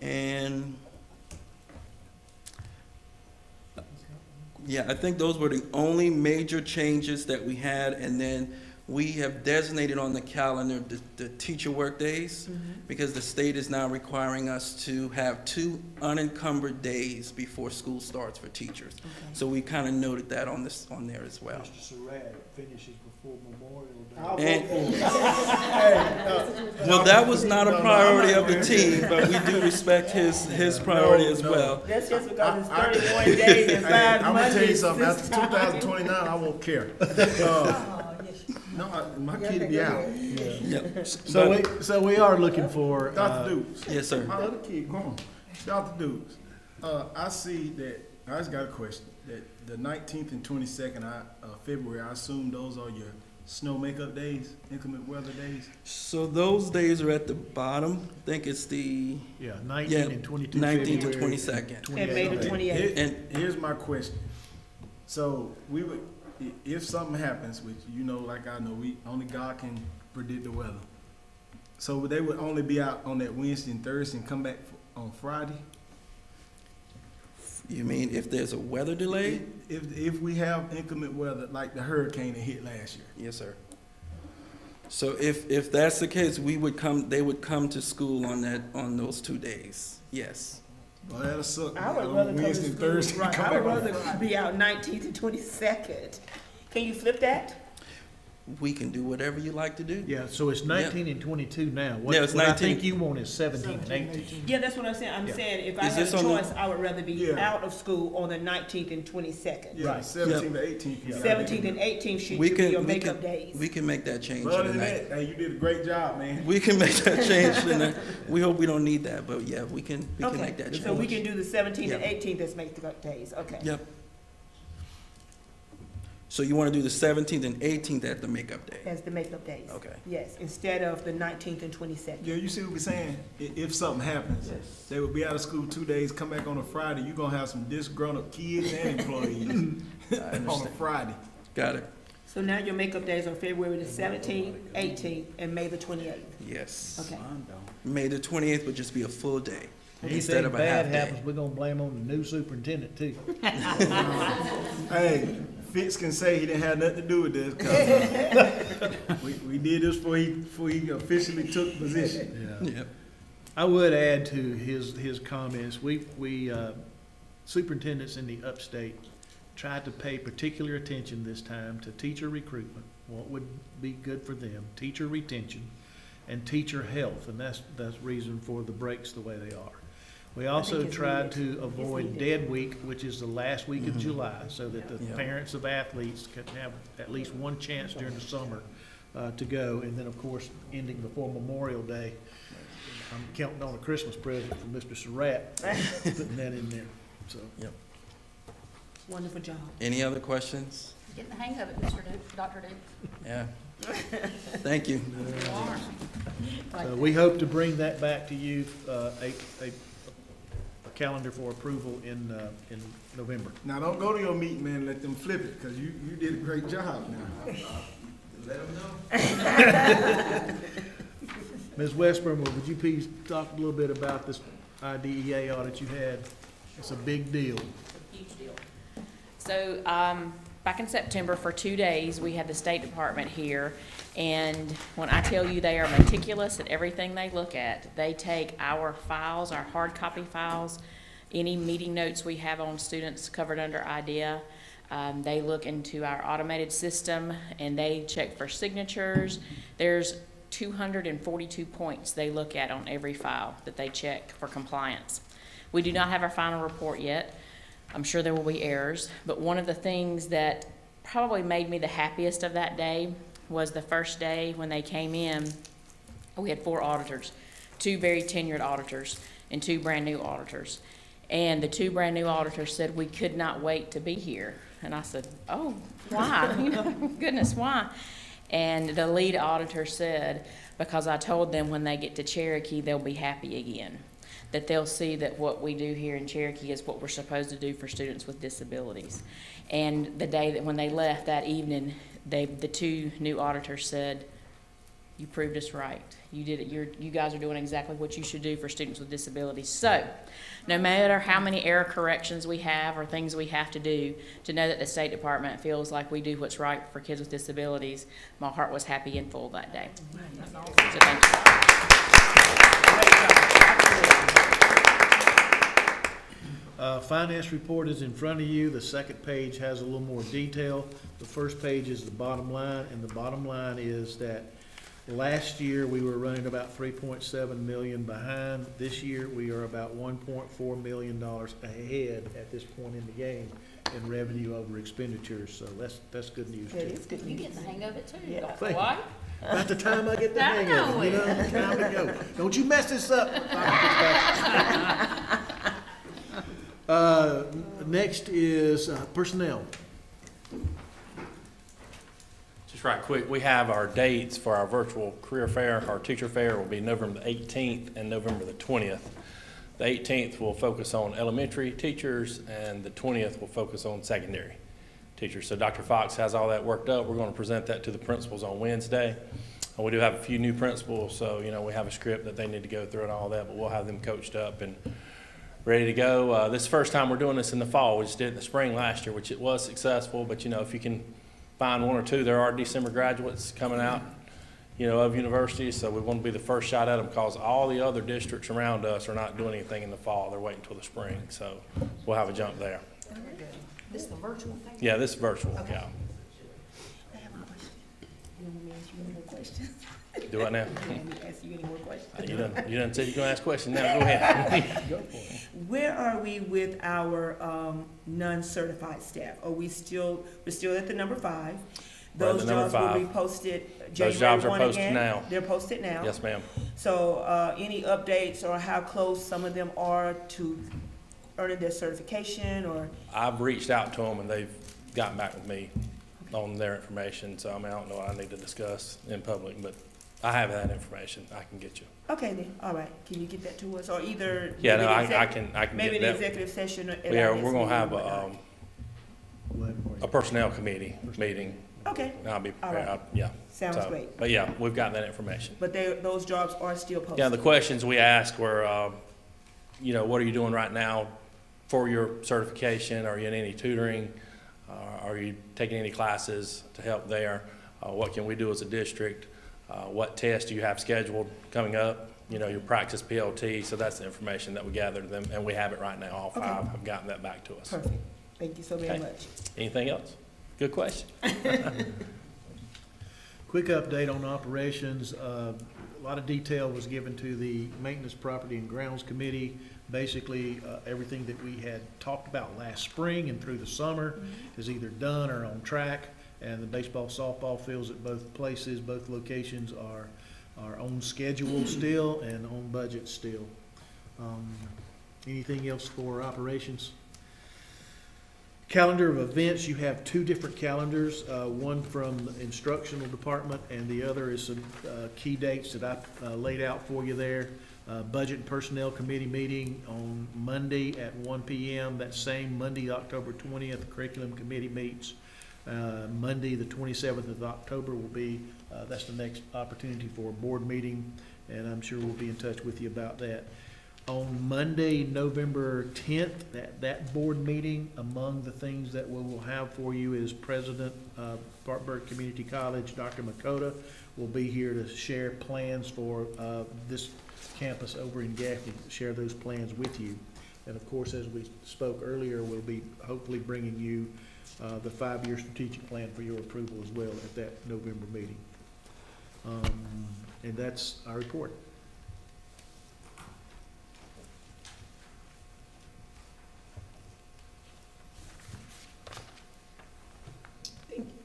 And yeah, I think those were the only major changes that we had. And then we have designated on the calendar the teacher work days, because the state is now requiring us to have 2 unencumbered days before school starts for teachers. Okay. So we kind of noted that on there as well. Mr. Surratt finishes before Memorial And- Day. Well, that was not a priority of the team, but we do respect his priority as well. That's just because it's 31 days and 5 I'm Mondays. gonna tell you something, this after time. 2029, I won't care. No, my kid be out. Yep. So we are looking for, Dr. Dukes. Yes, sir. My other kid, come on. Dr. Dukes, I see that, I just got a question, that the 19th and 22nd of February, I assume those are your snow makeup days, inclement weather days? So those days are at the bottom. I think it's the 19 and 22 19th to February. 22nd. And May the 28th. And Here's my question. So we would, if something happens, which you know, like I know, only God can predict the weather. So they would only be out on that Wednesday and Thursday and come back on Friday? you mean if there's a weather delay? If we have inclement weather like the hurricane that hit last year. Yes, sir. So if that's the case, they would come to school on those 2 days. Yes. Well, that'll suck. I would rather come to Wednesday and school. Thursday. Right, come I would back on rather Friday. be out 19th and 22nd. Can you flip that? We can do whatever you like to do. Yeah, so it's 19 and 22 now. Yeah, it's What I 19. think you want is 17 and 18. Yeah, that's what I'm saying. I'm Yeah. saying if I Is had this a on the- choice, I would rather be Yeah. out of school on the 19th and 22nd. Yeah, Right. 17th to 18th. you gotta 17th do and 18th should We be can- your we makeup can- days. We can make that change it. Other than tonight. that, hey, you did a great job, man. We can make that change tonight. We hope we don't need that, but yeah, we can make that change. So we can do the 17th and Yeah. 18th as makeup days, okay. Yep. So you want to do the 17th and 18th at the makeup day? As the makeup days. Okay. Yes, instead of the 19th and 22nd. Yeah, you see what we're saying? If something happens, they would be out of school 2 days, come back on a Friday, you're gonna have some disgruntled kids and employees on a understand. Friday. Got it. So now your makeup days are February the 17th, 18th, and May the 28th. Yes. Okay. May the 28th would just be a full day instead Anything of a bad half day. happens, we're gonna blame on the new superintendent too. Hey, Fitz can say he didn't have nothing to do with this, 'cause, we did this before he officially took position. Yeah. Yep. I would add to his comments, we superintendents in the upstate tried to pay particular attention this time to teacher recruitment, what would be good for them, teacher retention, and teacher health, and that's the reason for the breaks the way they are. We also it's tried needed. to avoid needed. Dead Week, which is the last week of July, so that the Yeah. parents of athletes could have at least one chance during the summer to go, and then, of course, ending before Memorial Day. I'm counting on a Christmas present from Mr. Surratt, putting that in there, so. Wonderful job. Any other questions? Getting the hang of it, Dr. Duke. Yeah. Thank you. So we hope to bring that back to you, a calendar for approval in November. Now, don't go to your meeting, man, let them flip it, because you did a great job now. Let them know. Ms. Westburn, would you please talk a little bit about this IDEA audit you had? It's a big deal. Huge deal. So, back in September, for 2 days, we had the State Department here, and when I tell you they are meticulous at everything they look at, they take our files, our hard copy files, any meeting notes we have on students covered under IDEA. They look into our automated system, and they check for signatures. There's 242 points they look at on every file that they check for compliance. We do not have our final report yet. I'm sure there will be errors, but one of the things that probably made me the happiest of that day was the first day when they came in. We had 4 auditors, 2 very tenured auditors and 2 brand new auditors. And the 2 brand new auditors said, we could not wait to be here. And I said, oh, why? You know, goodness, why? And the lead auditor said, because I told them when they get to Cherokee, they'll be happy again. That they'll see that what we do here in Cherokee is what we're supposed to do for students with disabilities. And the day that when they left that evening, the 2 new auditors said, you proved us right. You did it. You guys are doing exactly what you should do for students with disabilities. So, no matter how many error corrections we have or things we have to do, to know that the State Department feels like we do what's right for kids with disabilities, my heart was happy and full that day. So thank you. Finance report is in front of you. The second page has a little more detail. The first page is the bottom line, and the bottom line is that last year we were running about $3.7 million behind. This year we are about $1.4 million ahead at this point in the game in revenue over expenditures. So that's good news. That is good. You get the hang of it too. Yeah. Thank you. Why? About the time I get the hang of it, you know, time to go. Don't you mess this up. Next is personnel. Just right quick, we have our dates for our virtual career fair. Our teacher fair will be November the 18th and November the 20th. The 18th will focus on elementary teachers, and the 20th will focus on secondary teachers. So Dr. Fox has all that worked up. We're going to present that to the principals on Wednesday. We do have a few new principals, so you know we have a script that they need to go through and all that, but we'll have them coached up and ready to go. This is the first time we're doing this in the fall. We just did it in the spring last year, which it was successful, but you know, if you can find 1 or 2, there are December graduates coming out, you know, of universities, so we want to be the first shot at them because all the other districts around us are not doing anything in the fall. They're waiting until the spring, so we'll have a jump there. This is the virtual thing? Yeah, this is virtual, Okay. yeah. I have a question. You want me to ask you any more questions? Do what now? You want me to ask you any more questions? You done said you're going to ask questions now. Go ahead. Go for it. Where are we with our non-certified staff? We're still at the number 5. We're at Those the number jobs will 5. be posted Those January jobs are 1 posted again? now. They're posted now? Yes, ma'am. So any updates or how close some of them are to earning their certification or? I've reached out to them and they've gotten back with me on their information. So I mean, I don't know what I need to discuss in public, but I have that information. I can get you. Okay then, all right. Can you get that to us or either? Yeah, no, maybe I can maybe get an that. executive session at our Yeah, next we're gonna meeting have or whatnot? a personnel committee meeting. Okay, I'll be All prepared. right. Yeah. sounds So, great. But yeah, we've gotten that information. But those jobs are still posted? Yeah, the questions we asked were, you know, what are you doing right now for your certification? Are you in any tutoring? Are you taking any classes to help there? What can we do as a district? What tests do you have scheduled coming up? You know, your practice PLT. So that's the information that we gathered them, and we have it right now. All 5 have gotten that back to us. Perfect. Thank you so very Okay. much. Anything else? Good question. Quick update on operations. A lot of detail was given to the Maintenance, Property, and Grounds Committee. Basically, everything that we had talked about last spring and through the summer is either done or on track. And the baseball, softball fields at both places, both locations are on schedule still and on budget still. Anything else for operations? Calendar of events, you have 2 different calendars, one from the instructional department and the other is some key dates that I laid out for you there. Budget and Personnel Committee meeting on Monday at 1 p.m. That same Monday, October 20th, the Curriculum Committee meets. Monday, the 27th of October will be, that's the next opportunity for a board meeting. and I'm sure we'll be in touch with you about that. On Monday, November 10th, that board meeting, among the things that we will have for you is President of Spartanburg Community College, Dr. Makota, will be here to share plans for this campus over in Gaffney, share those plans with you. And of course, as we spoke earlier, we'll be hopefully bringing you the 5-year strategic plan for your approval as well at that November meeting. And that's our report.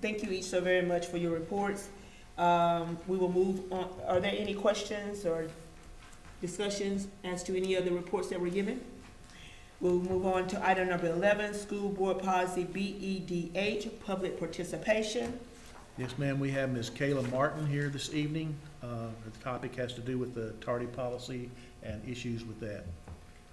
Thank you each so very much for your reports. We will move on. Are there any questions or discussions as to any of the reports that were given? We'll move on to item number 11, School Board Policy BEDH, Public Participation. Yes, ma'am. We have Ms. Kayla Martin here this evening. The topic has to do with the tardy policy and issues with that.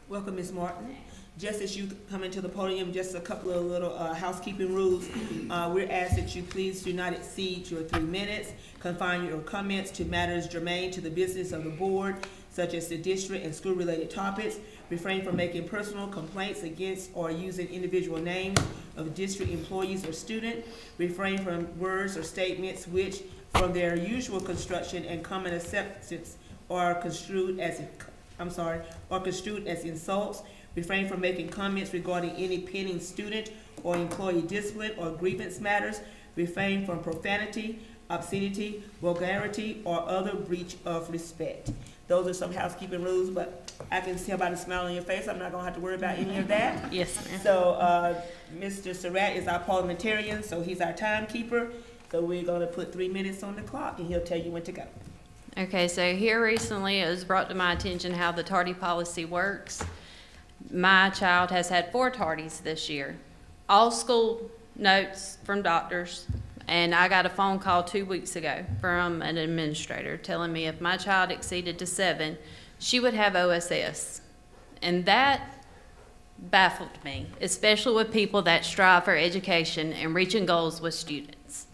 Welcome, Ms. Martin. Just as you come into the podium, just a couple of little housekeeping rules. We're asked that you please do not exceed your 3 minutes. Confine your comments to matters germane to the business of the board, such as the district and school-related topics. Refrain from making personal complaints against or using individual names of district employees or student. Refrain from words or statements which, from their usual construction and common acceptance, are construed as insults. Refrain from making comments regarding any pending student or employee discipline or grievance matters. Refrain from profanity, obscenity, vulgarity, or other breach of respect. Those are some housekeeping rules, but I can tell by the smile on your face, I'm not gonna have to worry about any of that. Yes, ma'am. So, Mr. Surratt is our parliamentarian, so he's our timekeeper. So we're gonna put 3 minutes on the clock and he'll tell you when to go. Okay, so here recently it was brought to my attention how the tardy policy works. My child has had 4 tardies this year. All school notes from doctors, and I got a phone call 2 weeks ago from an administrator telling me if my child exceeded to 7, she would have OSS. And that baffled me, especially with people that strive for education and reaching goals with students.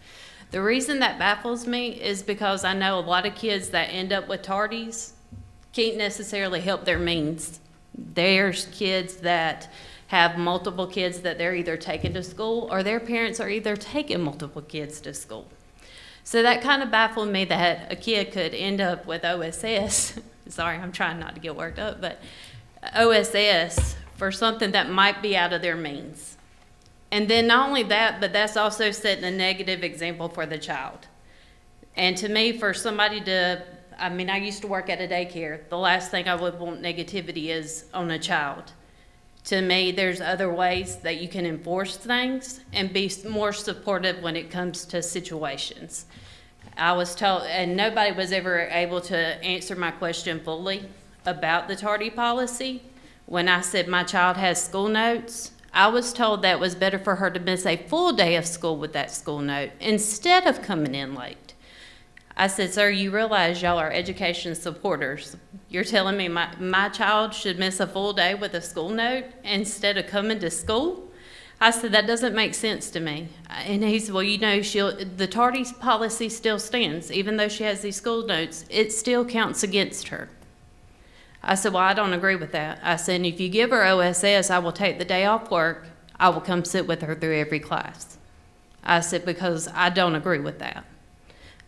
The reason that baffles me is because I know a lot of kids that end up with tardies can't necessarily help their means. There's kids that have multiple kids that they're either taking to school or their parents are either taking multiple kids to school. So that kind of baffled me that a kid could end up with OSS. Sorry, I'm trying not to get worked up, but OSS for something that might be out of their means. And then not only that, but that's also setting a negative example for the child. And to me, for somebody to, I mean, I used to work at a daycare. The last thing I would want negativity is on a child. To me, there's other ways that you can enforce things and be more supportive when it comes to situations. I was told, and nobody was ever able to answer my question fully about the tardy policy. When I said my child has school notes, I was told that it was better for her to miss a full day of school with that school note instead of coming in late. I said, sir, you realize y'all are education supporters. You're telling me my child should miss a full day with a school note instead of coming to school? I said, that doesn't make sense to me. And he said, well, you know, the tardy policy still stands. Even though she has these school notes, it still counts against her. I said, well, I don't agree with that. I said, if you give her OSS, I will take the day off work. I will come sit with her through every class. I said, because I don't agree with that.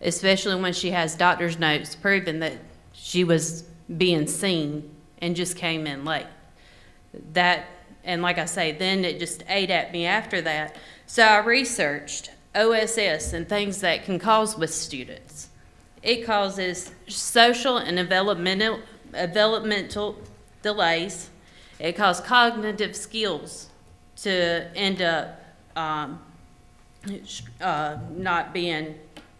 Especially when she has doctor's notes proving that she was being seen and just came in late. That, and like I say, then it just ate at me after that. So I researched OSS and things that can cause with students. It causes social and developmental delays. It causes cognitive skills to end up not being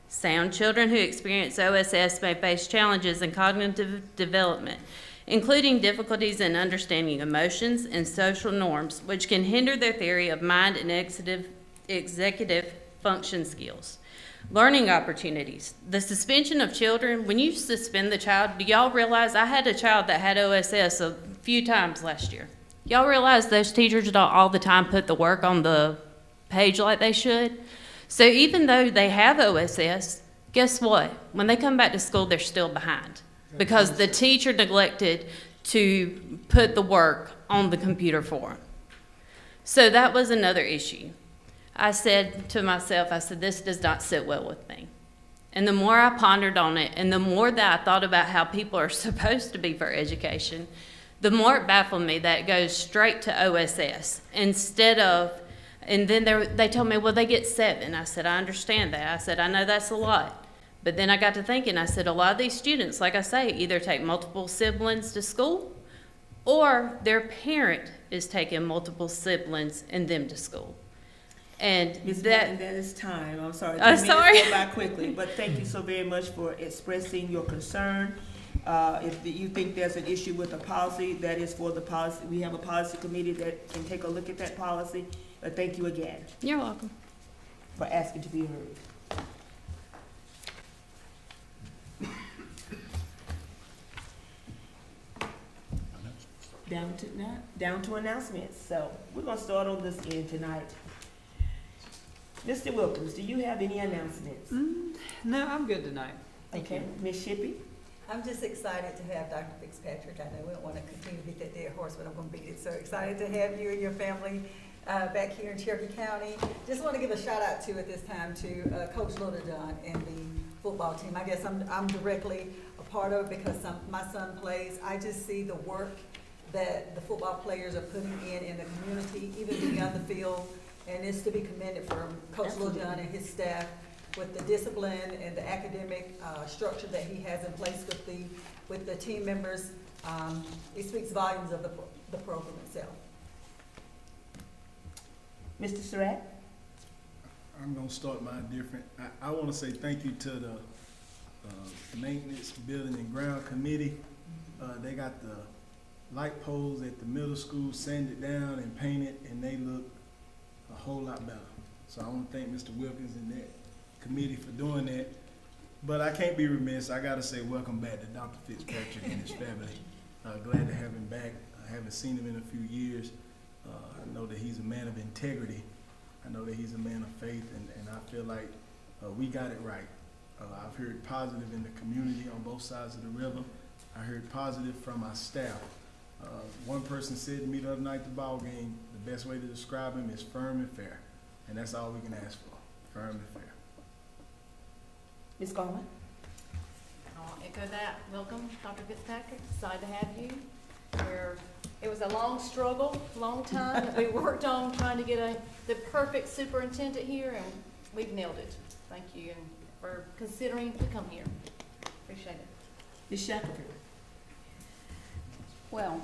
sound. Children who experience OSS may face challenges in cognitive development, including difficulties in understanding emotions and social norms, which can hinder their theory of mind and executive function skills. Learning opportunities. The suspension of children, when you suspend the child, do y'all realize I had a child that had OSS a few times last year. Y'all realize those teachers don't all the time put the work on the page like they should? So even though they have OSS, guess what? When they come back to school, they're still behind. because the teacher neglected to put the work on the computer for him. So that was another issue. I said to myself, I said, this does not sit well with me. And the more I pondered on it, and the more that I thought about how people are supposed to be for education, the more it baffled me that it goes straight to OSS instead of, and then they told me, well, they get 7. I said, I understand that. I said, I know that's a lot. But then I got to thinking, I said, a lot of these students, like I say, either take multiple siblings to school, or their parent is taking multiple siblings and them to school. And Ms. that, Martin, that is time. I'm sorry. I'm 2 minutes sorry. go by quickly, but thank you so very much for expressing your concern. If you think there's an issue with the policy, that is for the policy. We have a policy committee that can take a look at that policy. But thank you again you're welcome. for asking to be heard. Down to announcements. So we're gonna start on this end tonight. Mr. Wilkins, do you have any announcements? No, I'm good tonight. Thank Okay, you. Ms. Shippey? I'm just excited to have Dr. Fitzpatrick. I know we don't want to continue to beat that dead horse, but I'm going to beat it. So excited to have you and your family back here in Cherokee County. Just want to give a shout out to at this time to Coach Littlejohn and the football team. I guess I'm directly a part of it because my son plays. I just see the work that the football players are putting in the community, even beyond the field, and it's to be commended for Coach Littlejohn and his staff with the discipline and the academic structure that he has in place with the team members. It speaks volumes of the program itself. Mr. Surratt? I'm gonna start mine different. I wanna say thank you to the Maintenance, Building and Ground Committee. They got the light poles at the middle school sanded down and painted, and they look a whole lot better. So I wanna thank Mr. Wilkins and that committee for doing that. But I can't be remiss, I gotta say welcome back to Dr. Fitzpatrick and his family. Glad to have him back. I haven't seen him in a few years. I know that he's a man of integrity. I know that he's a man of faith, and I feel like we got it right. I've heard positive in the community on both sides of the river. I heard positive from our staff. One person said to me the other night at the ball game, the best way to describe him is firm and fair. And that's all we can ask for, firm and fair. Ms. Garland? I'll echo that. Welcome, Dr. Fitzpatrick. Excited to have you. It was a long struggle, long time that we worked on trying to get the perfect superintendent here, and we've nailed it. Thank you and for considering to come here. Appreciate it. Ms. Shackelford? Well,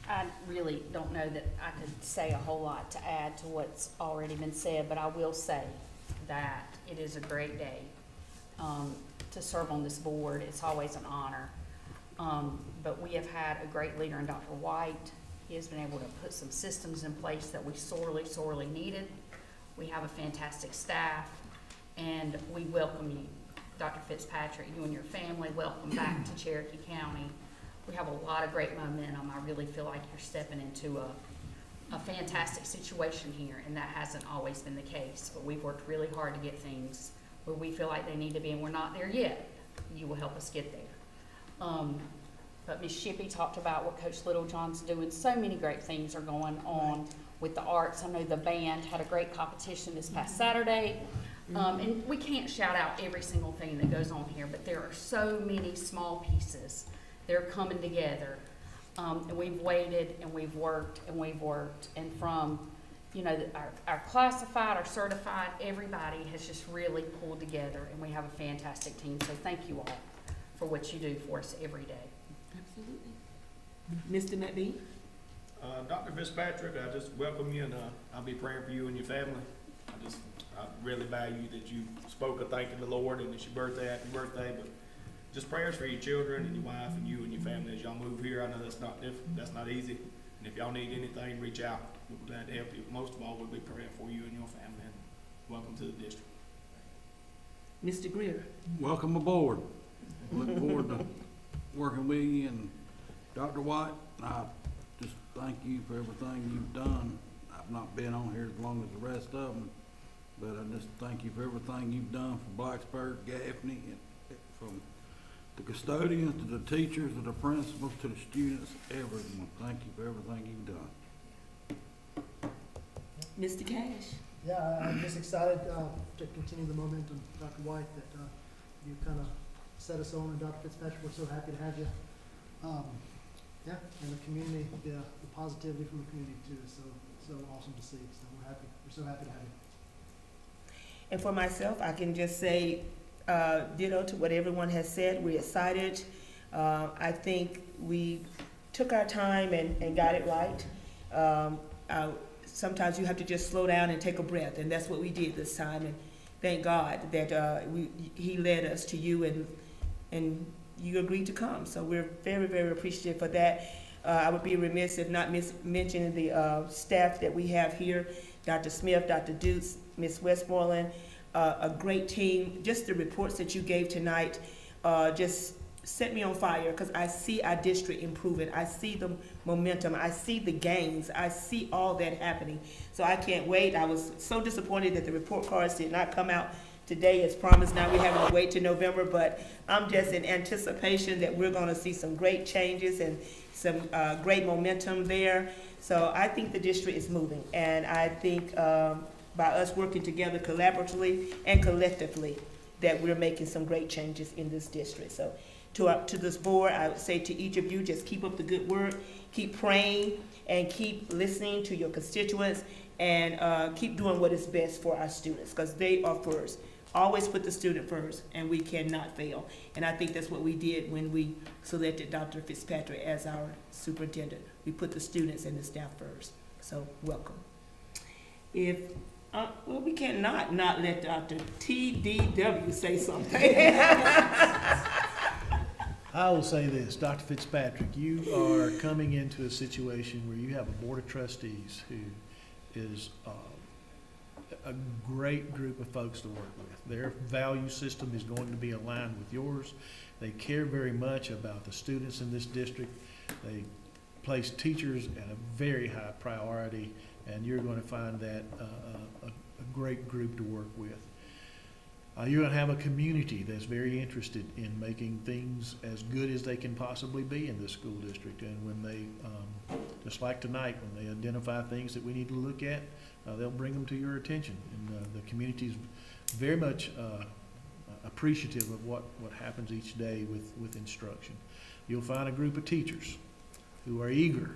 I really don't know that I could say a whole lot to add to what's already been said, but I will say that it is a great day to serve on this board. It's always an honor. But we have had a great leader in Dr. White. He has been able to put some systems in place that we sorely, sorely needed. We have a fantastic staff, and we welcome you, Dr. Fitzpatrick, you and your family. Welcome back to Cherokee County. We have a lot of great momentum. I really feel like you're stepping into a fantastic situation here, and that hasn't always been the case. But we've worked really hard to get things where we feel like they need to be, and we're not there yet. You will help us get there. But Ms. Shippey talked about what Coach Littlejohn's doing. So many great things are going on with the arts. I know the band had a great competition this past Saturday. And we can't shout out every single thing that goes on here, but there are so many small pieces. They're coming together. And we've waited and we've worked and we've worked. And from, you know, our classified, our certified, everybody has just really pulled together, and we have a fantastic team. So thank you all for what you do for us every day. Absolutely. Mr. McBee? Dr. Fitzpatrick, I just welcome you, and I'll be praying for you and your family. I really value that you spoke of thanking the Lord, and it's your birthday, happy birthday, but just prayers for your children and your wife and you and your family as y'all move here. I know that's not easy, and if y'all need anything, reach out. We'll be glad to help you. Most of all, we'll be praying for you and your family, and welcome to the district. Mr. Greer? Welcome aboard. Look forward to working with you, and Dr. White, I just thank you for everything you've done. I've not been on here as long as the rest of them, but I just thank you for everything you've done for Blacksburg, Gaffney, and from the custodians, to the teachers, to the principals, to the students, everyone. Thank you for everything you've done. Mr. Cash? Yeah, I'm just excited to continue the momentum, Dr. White, that you kind of set us on, and Dr. Fitzpatrick, we're so happy to have you. Yeah, and the community, the positivity from the community too is so awesome to see. So we're so happy to have you. And for myself, I can just say ditto to what everyone has said. We're excited. I think we took our time and got it right. Sometimes you have to just slow down and take a breath, and that's what we did this time. And thank God that He led us to you, and you agreed to come. So we're very, very appreciative for that. I would be remiss if not mentioning the staff that we have here, Dr. Smith, Dr. Dukes, Ms. Westmoreland, a great team. Just the reports that you gave tonight just set me on fire, because I see our district improving. I see the momentum. I see the gains. I see all that happening. So I can't wait. I was so disappointed that the report cards did not come out today as promised. Now we're having to wait till November, but I'm just in anticipation that we're going to see some great changes and some great momentum there. So I think the district is moving, and I think by us working together collaboratively and collectively that we're making some great changes in this district. So to this board, I would say to each of you, just keep up the good work, keep praying, and keep listening to your constituents, and keep doing what is best for our students, because they are first. Always put the student first, and we cannot fail. And I think that's what we did when we selected Dr. Fitzpatrick as our superintendent. We put the students and the staff first. So welcome. Well, we cannot not let Dr. TDW say something. I will say this, Dr. Fitzpatrick, you are coming into a situation where you have a board of trustees who is a great group of folks to work with. Their value system is going to be aligned with yours. They care very much about the students in this district. They place teachers at a very high priority, and you're going to find that a great group to work with. You're going to have a community that's very interested in making things as good as they can possibly be in this school district. And when they, just like tonight, when they identify things that we need to look at, they'll bring them to your attention. And the community is very much appreciative of what happens each day with instruction. You'll find a group of teachers who are eager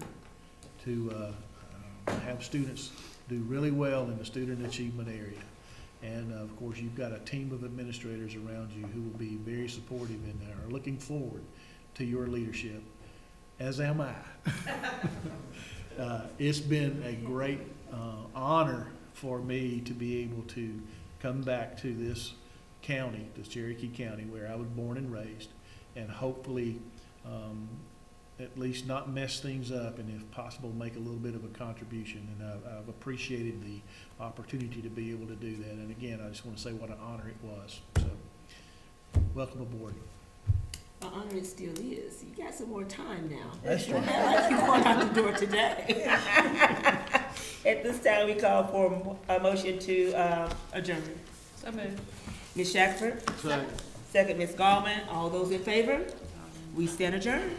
to have students do really well in the student achievement area. And of course, you've got a team of administrators around you who will be very supportive and are looking forward to your leadership, as am I. It's been a great honor for me to be able to come back to this county, to Cherokee County, where I was born and raised, and hopefully at least not mess things up, and if possible, make a little bit of a contribution. And I've appreciated the opportunity to be able to do that. And again, I just want to say what an honor it was. So, welcome aboard. An honor it still is. You got some more time now. That's true. Like you're going out the door today. At this time, we call for a motion to adjourn. So moved. Ms. Shackford? Second. Second, Ms. Gallman. All those in favor? We stand adjourned.